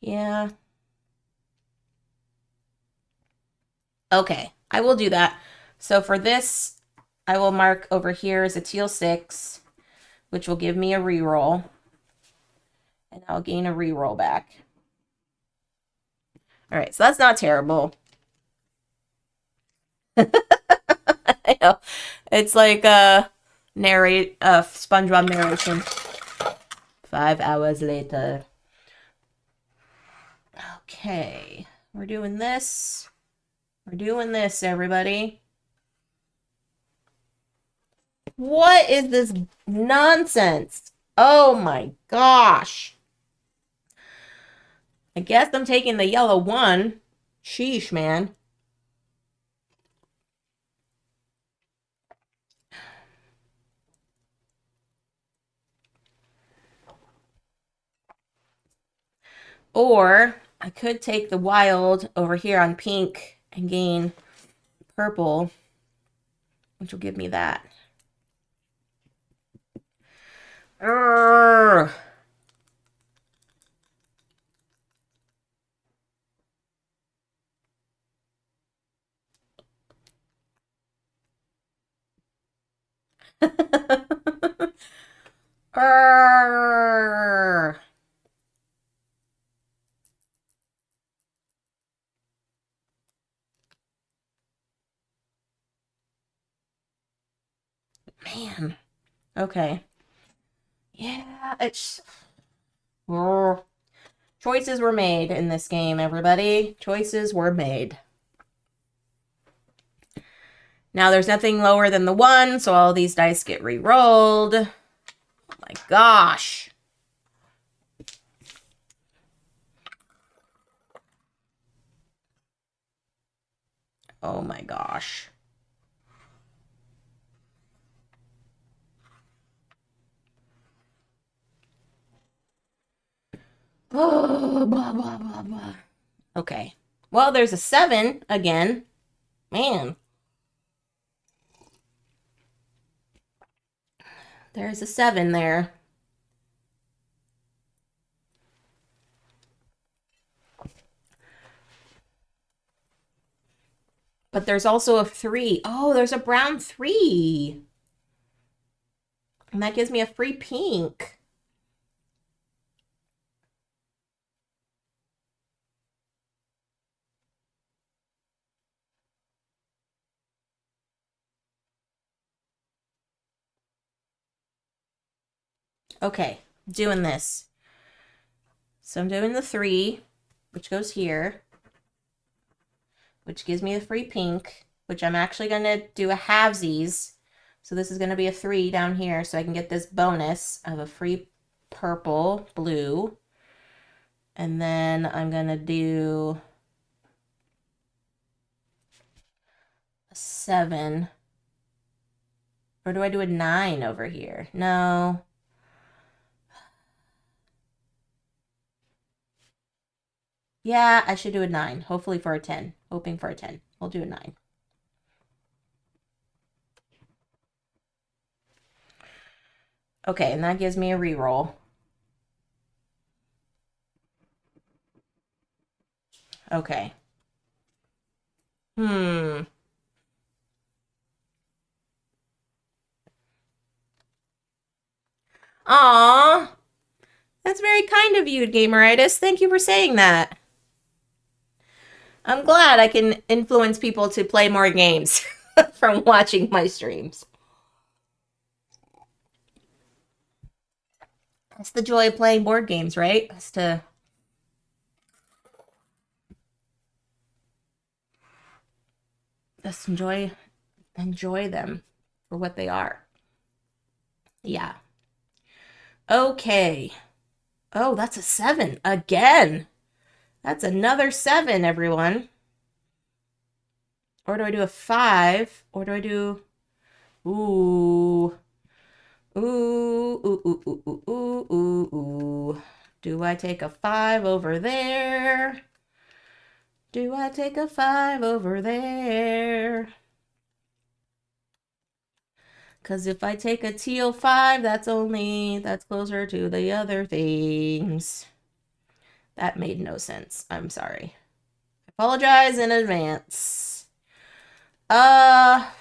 yeah. Okay, I will do that. So for this, I will mark over here as a teal 6, which will give me a reroll. And I'll gain a reroll back. All right, so that's not terrible. I know. It's like SpongeBob narration. 5 hours later. Okay, we're doing this. We're doing this, everybody. What is this nonsense? Oh my gosh. I guess I'm taking the yellow one. Sheesh, man. Or I could take the wild over here on pink and gain purple, which will give me that. Urgh. Urgh. Man. Okay. Yeah, it's... Urgh. Choices were made in this game, everybody. Choices were made. Now there's nothing lower than the 1, so all these dice get re-rolled. Oh my gosh. Oh my gosh. Oh, blah, blah, blah, blah. Okay. Well, there's a 7 again. Man. There's a 7 there. But there's also a 3. Oh, there's a brown 3. And that gives me a free pink. Okay, doing this. So I'm doing the 3, which goes here, which gives me a free pink, which I'm actually going to do a halvesies. So this is going to be a 3 down here, so I can get this bonus of a free purple, blue. And then I'm going to do a 7. Or do I do a 9 over here? No. Yeah, I should do a 9. Hopefully for a 10. Hoping for a 10. We'll do a 9. Okay, and that gives me a reroll. Okay. Hmm. Aw. That's very kind of you, Gameritis. Thank you for saying that. I'm glad I can influence people to play more games from watching my streams. That's the joy of playing board games, right? Is to just enjoy them for what they are. Yeah. Okay. Oh, that's a 7 again. That's another 7, everyone. Or do I do a 5? Or do I do... Ooh. Ooh, ooh, ooh, ooh, ooh, ooh, ooh, ooh. Do I take a 5 over there? Do I take a 5 over there? Because if I take a teal 5, that's closer to the other things. That made no sense. I'm sorry. I apologize in advance. Crap.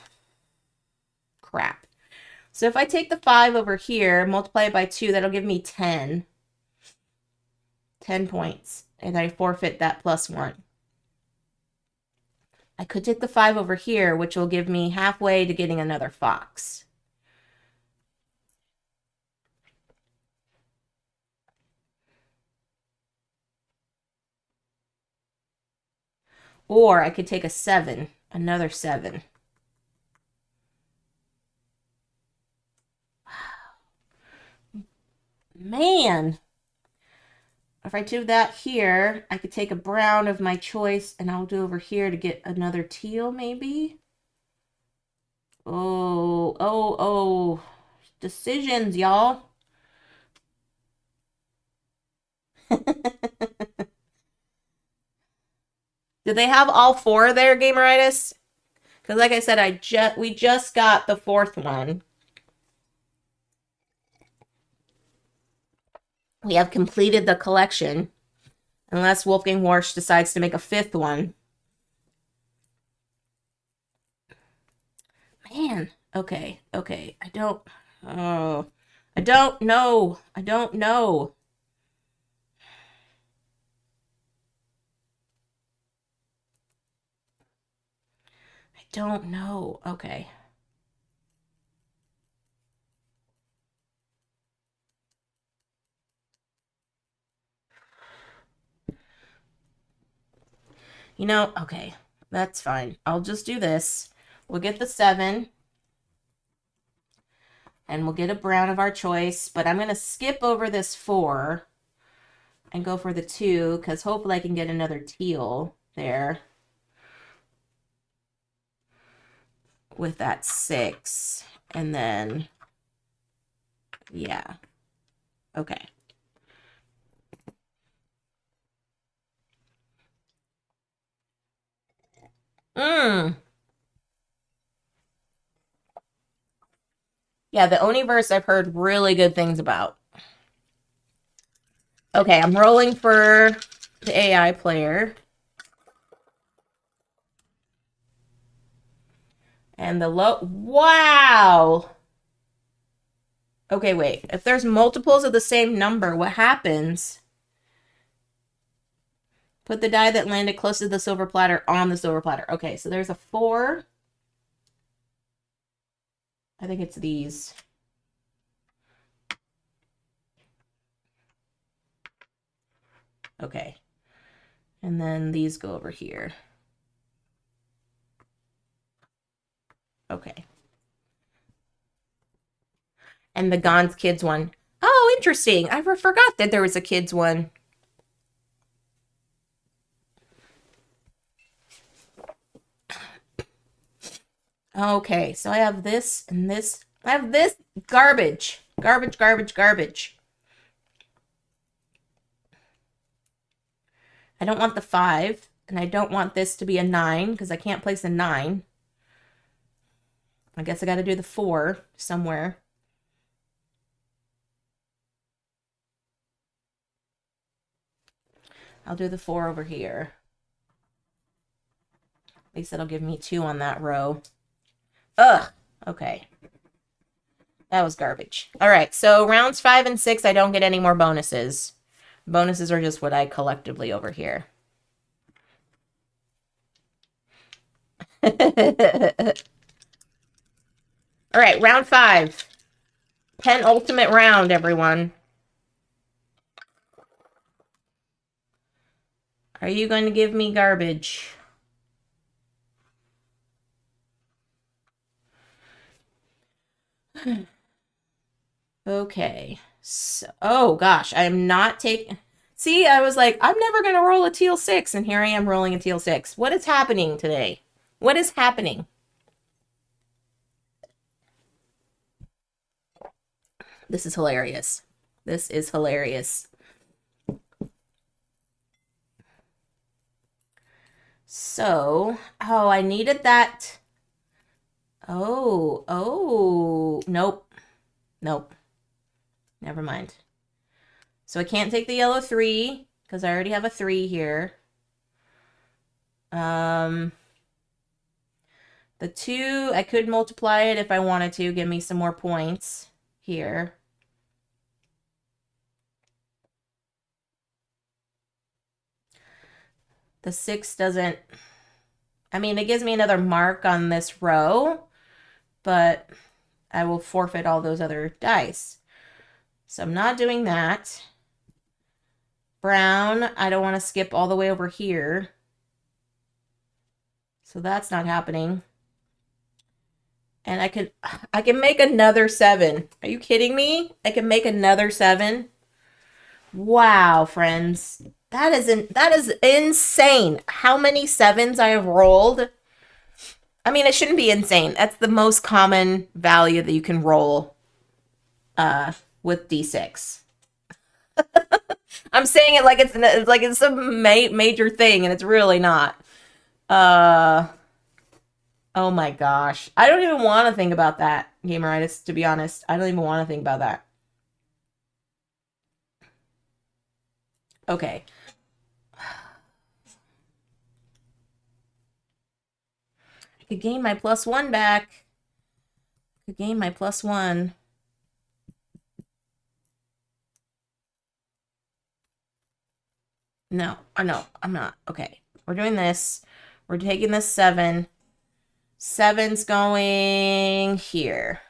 So if I take the 5 over here, multiply it by 2, that'll give me 10. 10 points. And I forfeit that plus 1. I could take the 5 over here, which will give me halfway to getting another fox. Or I could take a 7, another 7. Man, if I do that here, I could take a brown of my choice and I'll do over here to get another teal maybe. Oh. Decisions, y'all. Do they have all 4 there, Gameritis? Because like I said, we just got the 4th one. We have completed the collection. Unless Wolfgang Warsch decides to make a 5th one. Man. Okay. I don't know. I don't know. I don't know. Okay. Okay. That's fine. I'll just do this. We'll get the 7. And we'll get a brown of our choice. But I'm going to skip over this 4 and go for the 2 because hopefully I can get another teal there with that 6. And then, yeah. Okay. Yeah, the Oniverse I've heard really good things about. Okay, I'm rolling for the AI player. And the low... Wow! Okay, wait. If there's multiples of the same number, what happens? Put the die that landed close to the silver platter on the silver platter. Okay, so there's a 4. I think it's these. Okay. And then these go over here. Okay. And the Gons Kids one. Oh, interesting. I forgot that there was a kids one. Okay, so I have this and this. I have this garbage. Garbage. I don't want the 5, and I don't want this to be a 9 because I can't place a 9. I guess I got to do the 4 somewhere. I'll do the 4 over here. At least that'll give me 2 on that row. Ugh. Okay. That was garbage. All right, so rounds 5 and 6, I don't get any more bonuses. Bonuses are just what I collectively over here. All right, round 5. Penultimate round, everyone. Are you going to give me garbage? Okay. So, oh gosh, I am not taking... See, I was like, I'm never going to roll a teal 6, and here I am rolling a teal 6. What is happening today? What is happening? This is hilarious. This is hilarious. So, oh, I needed that. Oh, nope. Never mind. So I can't take the yellow 3 because I already have a 3 here. The 2, I could multiply it if I wanted to, give me some more points here. The 6 doesn't... I mean, it gives me another mark on this row, but I will forfeit all those other dice. So I'm not doing that. Brown, I don't want to skip all the way over here. So that's not happening. And I can make another 7. Are you kidding me? I can make another 7. Wow, friends. That is insane. How many 7s I have rolled? I mean, it shouldn't be insane. That's the most common value that you can roll with D6. I'm saying it like it's some major thing, and it's really not. Uh, oh my gosh, I don't even want to think about that, Gameritis. To be honest, I don't even want to think about that. Okay. I could gain my +1 back. I could gain my +1. No, no, I'm not. Okay, we're doing this. We're taking this 7. 7's going here.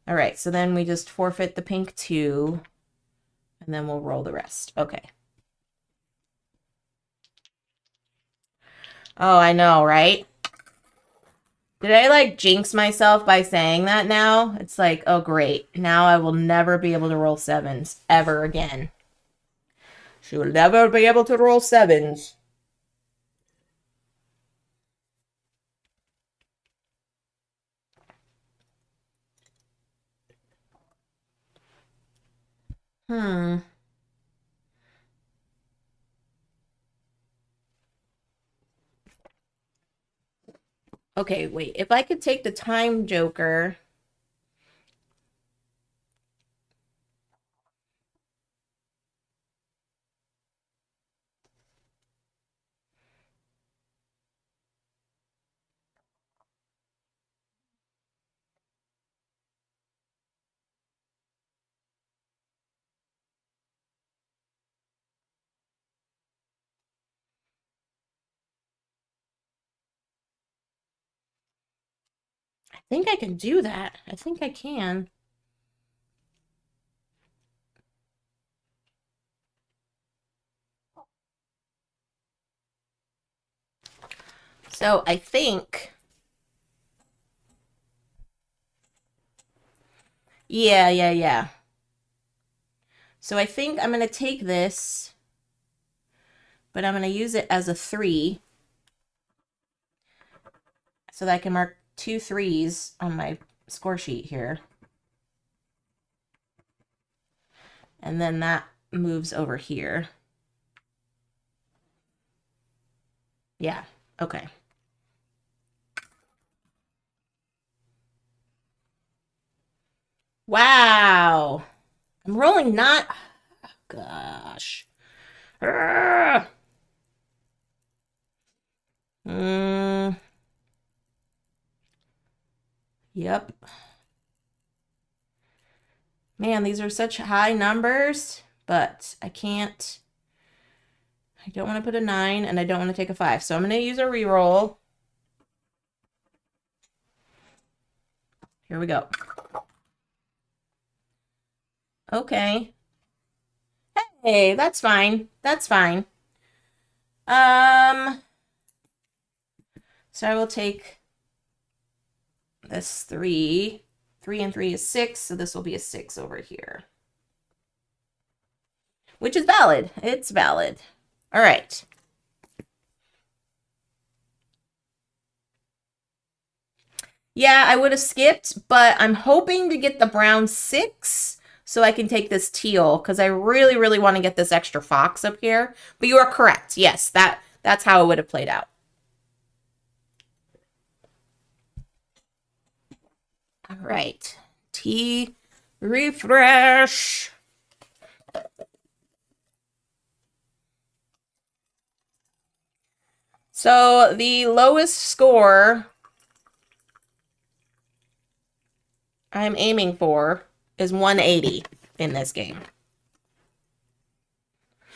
All right, so then we just forfeit the pink 2, and then we'll roll the rest. Okay. Oh, I know, right? Did I like jinx myself by saying that now? It's like, oh great. Now I will never be able to roll 7s ever again. She will never be able to roll 7s. Hmm. Okay, wait. If I could take the time joker. I think I can do that. I think I can. So I think. Yeah. So I think I'm going to take this, but I'm going to use it as a 3 so that I can mark 2 3s on my score sheet here. And then that moves over here. Yeah, okay. Wow. I'm rolling not. Oh, gosh. Mm, yep. Man, these are such high numbers, but I can't. I don't want to put a 9, and I don't want to take a 5. So I'm going to use a reroll. Here we go. Okay. Hey, that's fine. That's fine. So I will take this 3. 3 and 3 is 6, so this will be a 6 over here. Which is valid. It's valid. All right. Yeah, I would have skipped, but I'm hoping to get the brown 6 so I can take this teal because I really, really want to get this extra fox up here. But you are correct. Yes, that's how it would have played out. All right. T refresh. So the lowest score I'm aiming for is 180 in this game.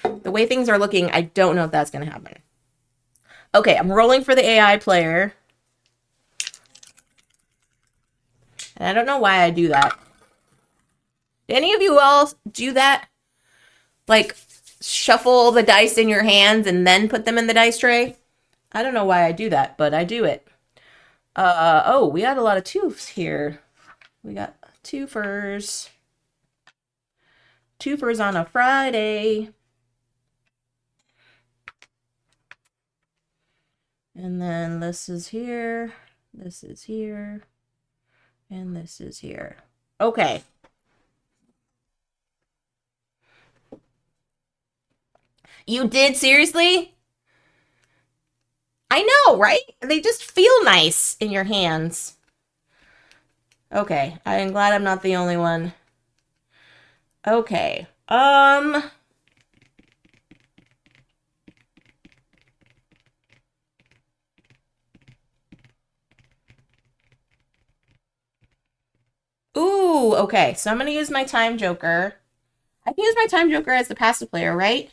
The way things are looking, I don't know if that's going to happen. Okay, I'm rolling for the AI player. And I don't know why I do that. Do any of you all do that? Like, shuffle the dice in your hands and then put them in the dice tray. I don't know why I do that, but I do it. Oh, we got a lot of twos here. We got twofers. Twofers on a Friday. And then this is here. This is here. And this is here. Okay. You did? Seriously? I know, right? They just feel nice in your hands. Okay. I am glad I'm not the only one. Okay. Ooh, okay. So I'm going to use my time joker. I can use my time joker as the passive player, right?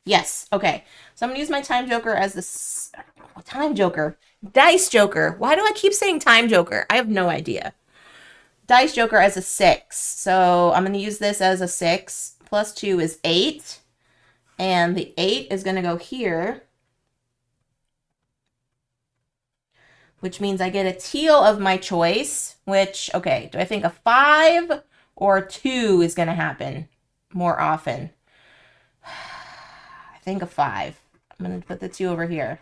Yes. Okay. So I'm going to use my time joker as the time joker. Dice joker. Why do I keep saying time joker? I have no idea. Dice joker as a 6. So I'm going to use this as a 6. Plus 2 is 8. And the 8 is going to go here. Which means I get a teal of my choice. Which, okay, do I think a 5 or 2 is going to happen more often? I think a 5. I'm going to put the 2 over here.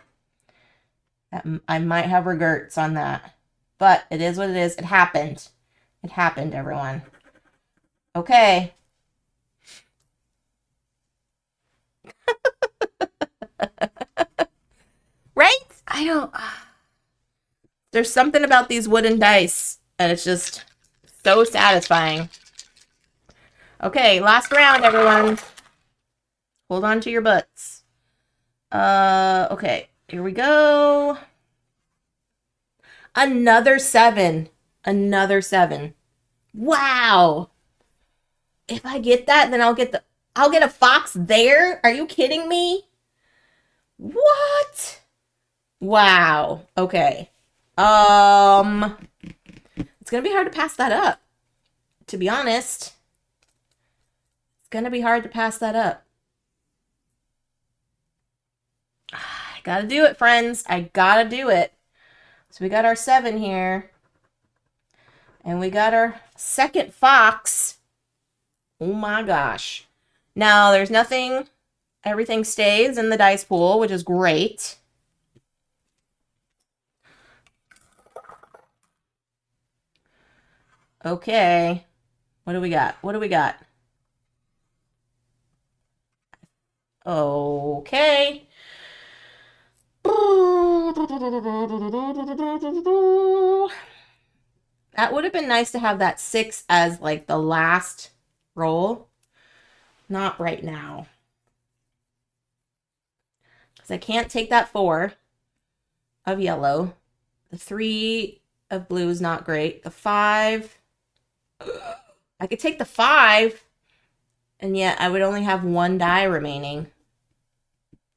I might have regrets on that. But it is what it is. It happened. It happened, everyone. Okay. Right? I don't... There's something about these wooden dice, and it's just so satisfying. Okay, last round, everyone. Hold on to your butts. Okay, here we go. Another 7. Another 7. Wow. If I get that, then I'll get a fox there? Are you kidding me? What? Wow. Okay. It's gonna be hard to pass that up. To be honest. It's gonna be hard to pass that up. I gotta do it, friends. I gotta do it. So we got our 7 here. And we got our second fox. Oh my gosh. Now, there's nothing. Everything stays in the dice pool, which is great. Okay. What do we got? What do we got? Okay. That would have been nice to have that 6 as like the last roll. Not right now. Because I can't take that 4 of yellow. The 3 of blue is not great. The 5. I could take the 5. And yet I would only have 1 die remaining.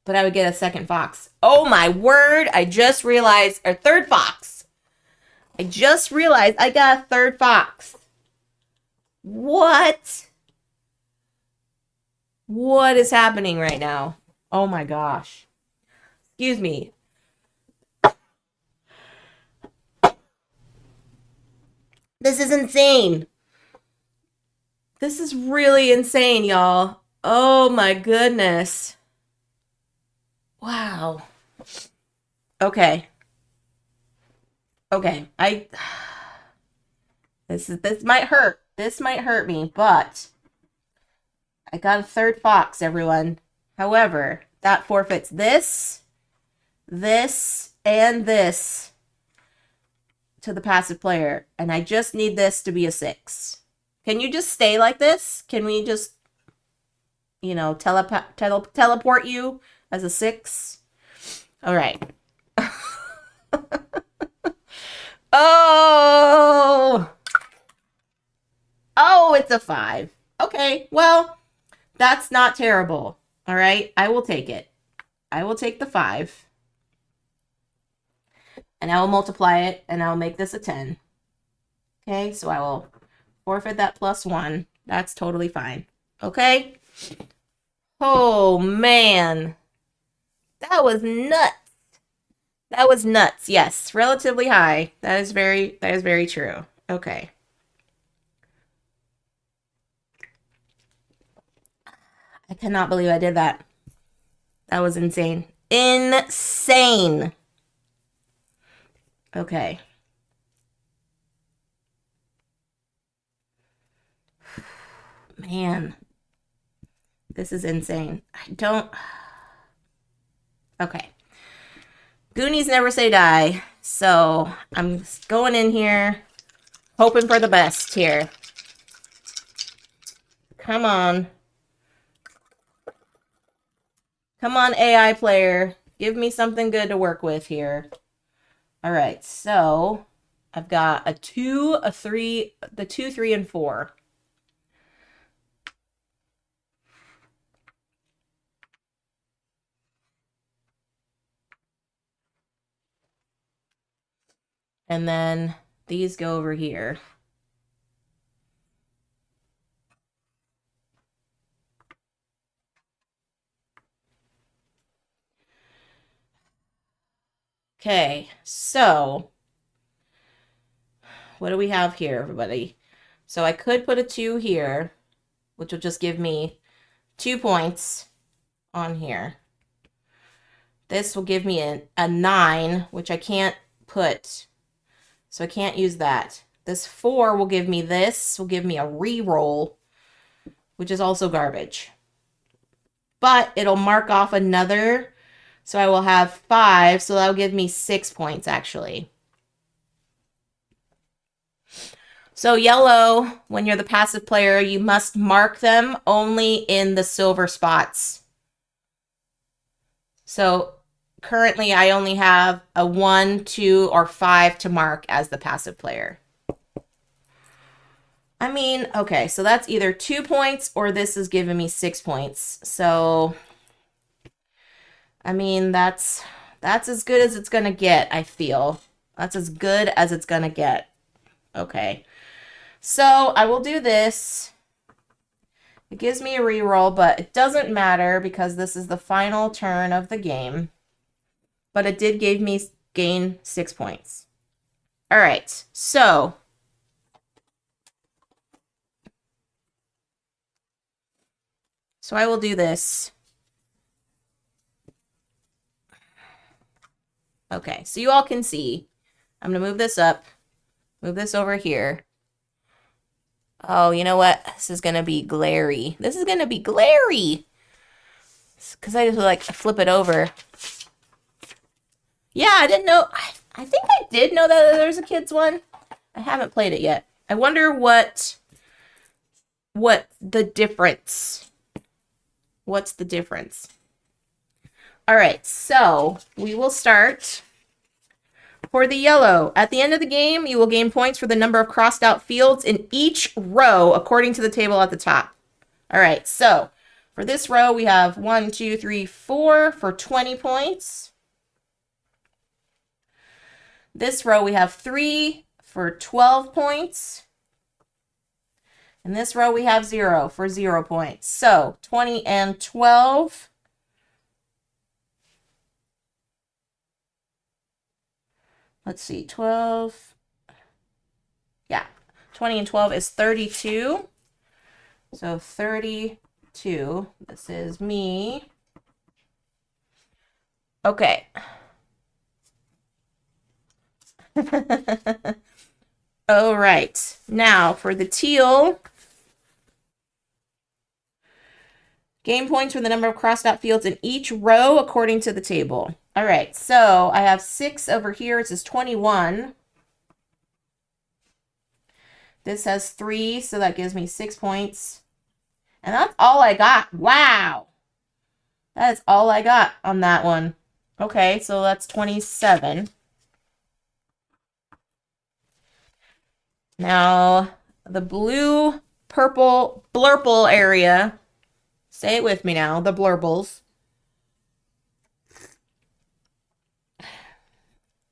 But I would get a second fox. Oh my word. I just realized. Or third fox. I just realized I got a third fox. What? What is happening right now? Oh my gosh. Excuse me. This is insane. This is really insane, y'all. Oh my goodness. Wow. Okay. Okay. This might hurt. This might hurt me, but I got a third fox, everyone. However, that forfeits this, and this to the passive player. And I just need this to be a 6. Can you just stay like this? Can we just, you know, teleport you as a 6? All right. Oh! Oh, it's a 5. Okay, well, that's not terrible. All right, I will take it. I will take the 5. And I will multiply it, and I will make this a 10. Okay, so I will forfeit that +1. That's totally fine. Okay? Oh, man. That was nuts. That was nuts. Yes, relatively high. That is very true. Okay. I cannot believe I did that. That was insane. Insane. Okay. Man, this is insane. I don't. Okay. Goonies never say die. So I'm going in here, hoping for the best here. Come on. Come on, AI player. Give me something good to work with here. All right, so I've got a 2, a 3, the 2, 3, and 4. And then these go over here. Okay, so what do we have here, everybody? So I could put a 2 here, which will just give me 2 points on here. This will give me a 9, which I can't put. So I can't use that. This 4 will give me this, will give me a re-roll, which is also garbage. But it'll mark off another, so I will have 5, so that'll give me 6 points, actually. So yellow, when you're the passive player, you must mark them only in the silver spots. So currently I only have a 1, 2, or 5 to mark as the passive player. I mean, okay, so that's either 2 points or this is giving me 6 points. So, I mean, that's as good as it's gonna get, I feel. That's as good as it's gonna get. Okay. So, I will do this. It gives me a reroll, but it doesn't matter because this is the final turn of the game. But it did gain 6 points. All right, so I will do this. Okay, so you all can see. I'm gonna move this up, move this over here. Oh, you know what? This is gonna be glary. This is gonna be glary. Because I just like flip it over. Yeah, I didn't know. I think I did know that there's a kids one. I haven't played it yet. I wonder what the difference. What's the difference? All right, so we will start. For the yellow, at the end of the game, you will gain points for the number of crossed out fields in each row according to the table at the top. All right, so for this row, we have 1, 2, 3, 4 for 20 points. This row, we have 3 for 12 points. In this row, we have 0 for 0 points. So 20 and 12. Let's see, 12. Yeah, 20 and 12 is 32. So 32. This is me. Okay. All right. Now for the teal. Gain points for the number of crossed out fields in each row according to the table. All right. So I have 6 over here. It says 21. This has 3, so that gives me 6 points. And that's all I got. Wow. That is all I got on that one. Okay, so that's 27. Now, the blue, purple, blurple area. Say it with me now, the blurbles.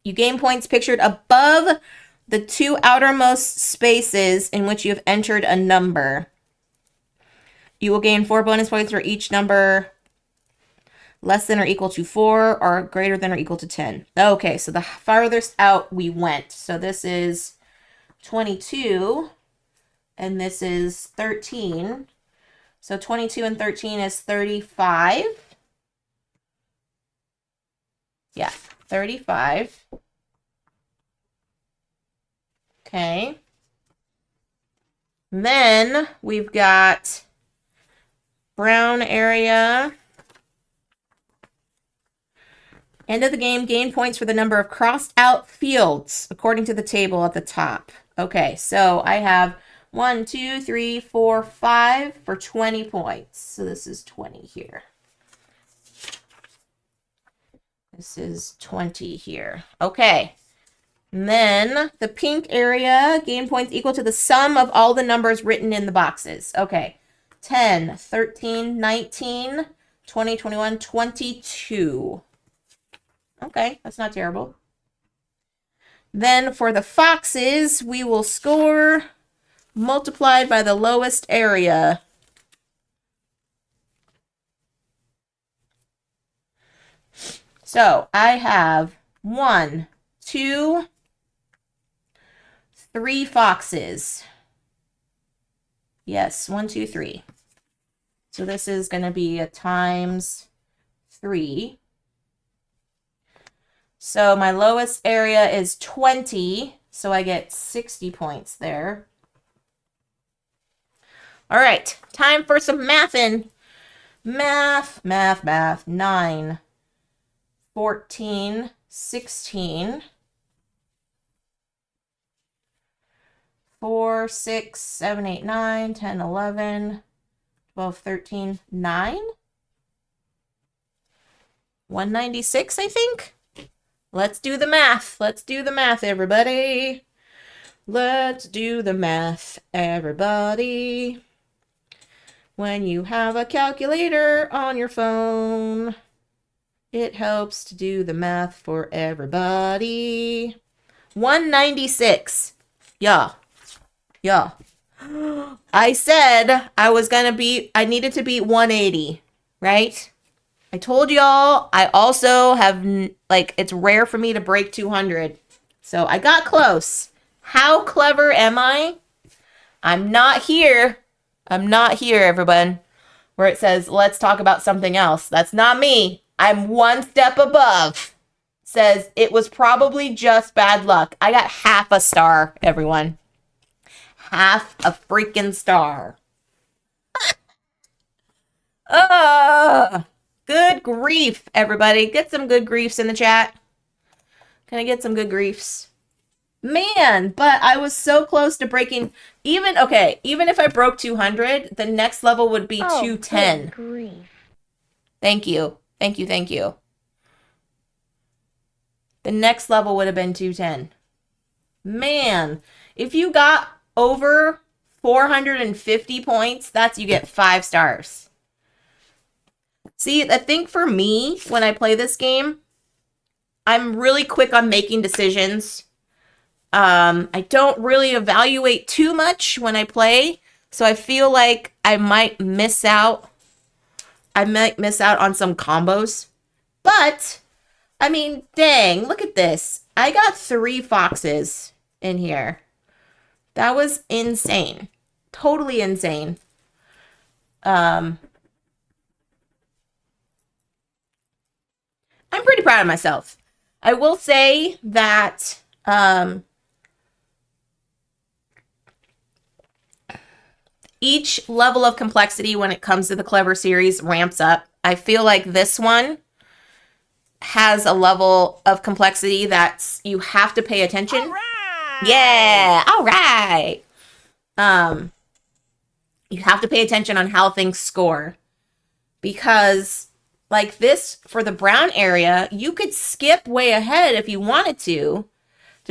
You gain points pictured above the 2 outermost spaces in which you have entered a number. You will gain 4 bonus points for each number less than or equal to 4 or greater than or equal to 10. Okay, so the farthest out we went. So this is 22 and this is 13. So 22 and 13 is 35. Yeah, 35. Okay. Then we've got brown area. End of the game, gain points for the number of crossed out fields according to the table at the top. Okay, so I have 1, 2, 3, 4, 5 for 20 points. So this is 20 here. This is 20 here. Okay. And then the pink area, gain points equal to the sum of all the numbers written in the boxes. Okay. 10, 13, 19, 20, 21, 22. Okay, that's not terrible. Then for the foxes, we will score multiplied by the lowest area. So I have 1, 2, 3 foxes. Yes, 1, 2, 3. So this is going to be a times 3. So my lowest area is 20. So I get 60 points there. All right, time for some mathin'. Math. 9, 14, 16. 4, 6, 7, 8, 9, 10, 11, 12, 13, 9. 196, I think. Let's do the math. Let's do the math, everybody. Let's do the math, everybody. When you have a calculator on your phone, it helps to do the math for everybody. 196. Yeah. Yeah. I said I needed to beat 180, right? I told y'all I also have, it's rare for me to break 200. So I got close. How clever am I? I'm not here. Everyone, where it says, let's talk about something else. That's not me. I'm one step above. Says, it was probably just bad luck. I got half a star, everyone. Half a freaking star. Good grief, everybody. Get some good griefs in the chat. Can I get some good griefs? Man, but I was so close to breaking. Even if I broke 200, the next level would be 210. Good grief. Thank you. The next level would have been 210. Man, if you got over 450 points, you get 5 stars. See, I think for me, when I play this game, I'm really quick on making decisions. I don't really evaluate too much when I play, so I feel like I might miss out. On some combos. But, I mean, dang, look at this. I got 3 foxes in here. That was insane. Totally insane. I'm pretty proud of myself. I will say that each level of complexity when it comes to the Clever series ramps up. I feel like this one has a level of complexity that you have to pay attention. All right. Yeah, all right. You have to pay attention on how things score. Because like this, for the brown area, you could skip way ahead if you wanted to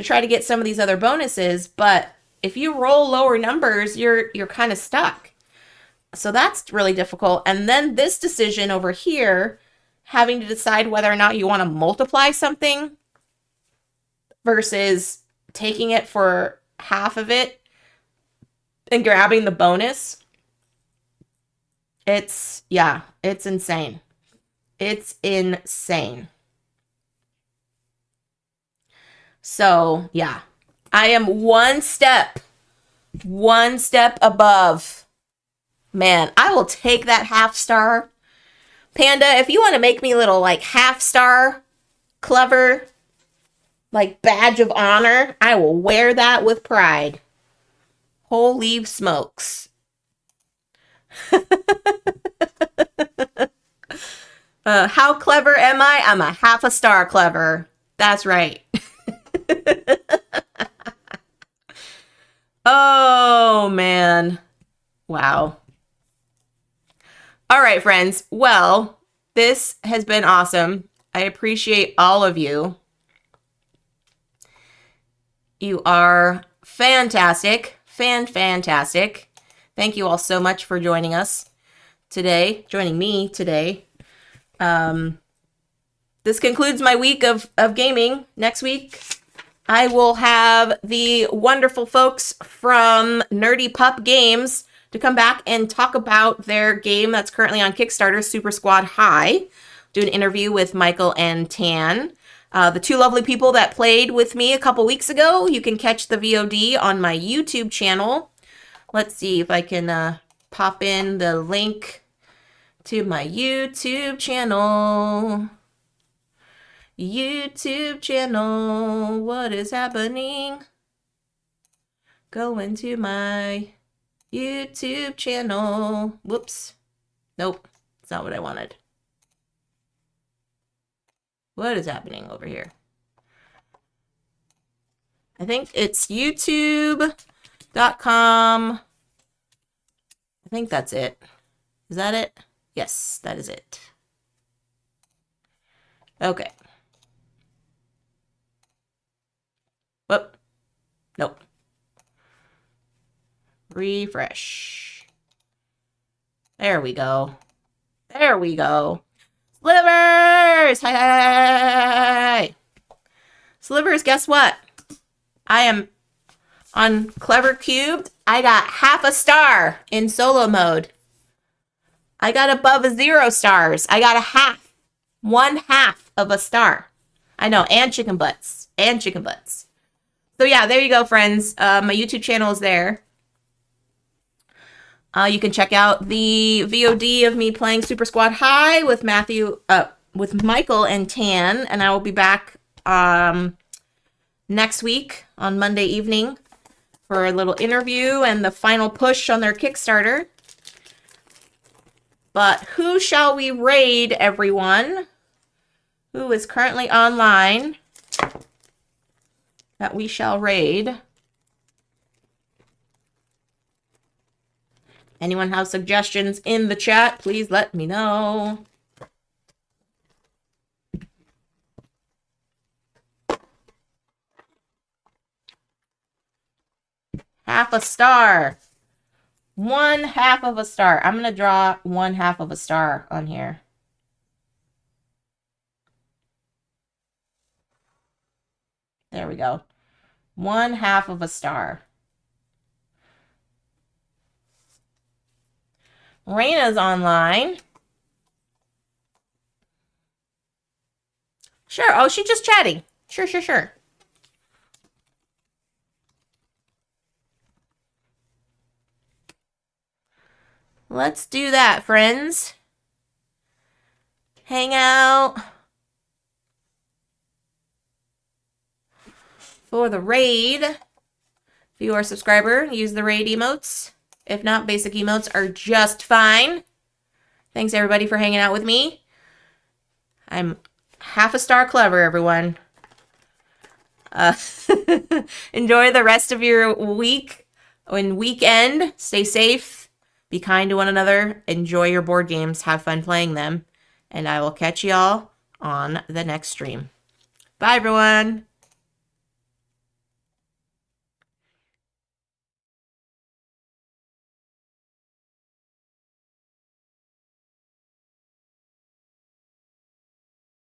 try to get some of these other bonuses, but if you roll lower numbers, you're kind of stuck. So that's really difficult. And then this decision over here, having to decide whether or not you want to multiply something versus taking it for half of it and grabbing the bonus. Yeah, it's insane. It's insane. So, yeah, I am one step above. Man, I will take that half star. Panda, if you want to make me a little like half star clever, like badge of honor, I will wear that with pride. Holy smokes. How clever am I? I'm a half a star clever. That's right. Oh, man. Wow. All right, friends. Well, this has been awesome. I appreciate all of you. You are fantastic. Fantastic. Thank you all so much for joining us today, joining me today. This concludes my week of gaming. Next week, I will have the wonderful folks from Nerdy Pup Games to come back and talk about their game that's currently on Kickstarter, Super Squad High. Do an interview with Michael and Tan. The two lovely people that played with me a couple weeks ago. You can catch the VOD on my YouTube channel. Let's see if I can pop in the link to my YouTube channel. YouTube channel, what is happening? Go into my YouTube channel. Whoops. Nope, that's not what I wanted. What is happening over here? I think it's youtube.com. I think that's it. Is that it? Yes, that is it. Okay. Whoop. Nope. Refresh. There we go. There we go. Slivers! Hi. Slivers, guess what? I am on Clever Cubed. I got half a star in solo mode. I got above 0 stars. I got a half. 1/2 of a star. I know, and chicken butts. And chicken butts. So yeah, there you go, friends. My YouTube channel is there. You can check out the VOD of me playing Super Squad High with with Michael and Tan, and I will be back next week on Monday evening for a little interview and the final push on their Kickstarter. But who shall we raid, everyone? Who is currently online that we shall raid? Anyone have suggestions in the chat? Please let me know. Half a star. 1/2 of a star. I'm going to draw 1/2 of a star on here. There we go. 1/2 of a star. Raina's online. Sure. Oh, she's just chatting. Sure. Let's do that, friends. Hang out for the raid. If you are a subscriber, use the raid emotes. If not, basic emotes are just fine. Thanks, everybody, for hanging out with me. I'm half a star clever, everyone. Enjoy the rest of your week and weekend. Stay safe. Be kind to one another. Enjoy your board games. Have fun playing them. And I will catch y'all on the next stream. Bye, everyone.